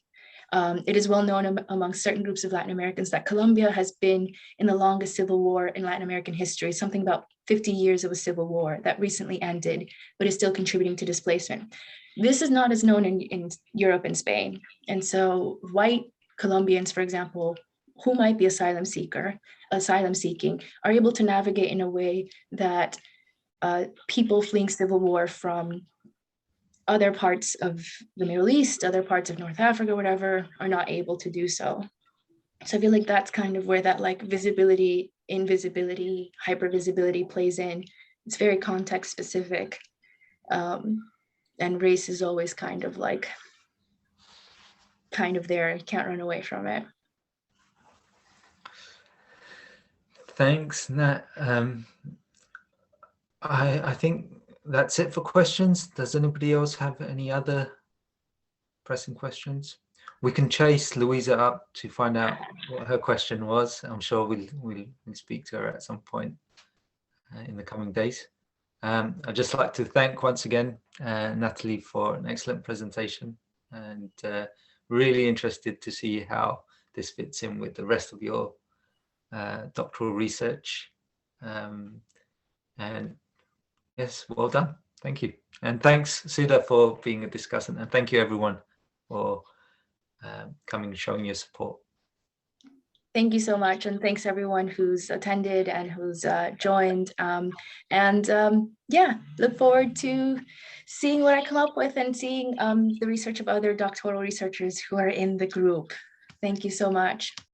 It is well known among certain groups of Latin Americans that Colombia has been in the longest civil war in Latin American history, something about 50 years of a civil war that recently ended, but is still contributing to displacement. This is not as known in Europe and Spain. And so white Colombians, for example, who might be asylum seeking, are able to navigate in a way that people fleeing civil war from other parts of the Middle East, other parts of North Africa, whatever, are not able to do so. So I feel like that's kind of where that like visibility, invisibility, hypervisibility plays in. It's very context specific. And race is always kind of there, can't run away from it. Thanks, Nat. I think that's it for questions. Does anybody else have any other pressing questions? We can chase Louisa up to find out what her question was. I'm sure we'll speak to her at some point in the coming days. I'd just like to thank once again Natalie for an excellent presentation, and really interested to see how this fits in with the rest of your doctoral research. And yes, well done. Thank you. And thanks, Suda, for being a discussant. And thank you, everyone, for coming and showing your support. Thank you so much. And thanks everyone who's attended and who's joined. Yeah, look forward to seeing what I come up with and seeing the research of other doctoral researchers who are in the group. Thank you so much.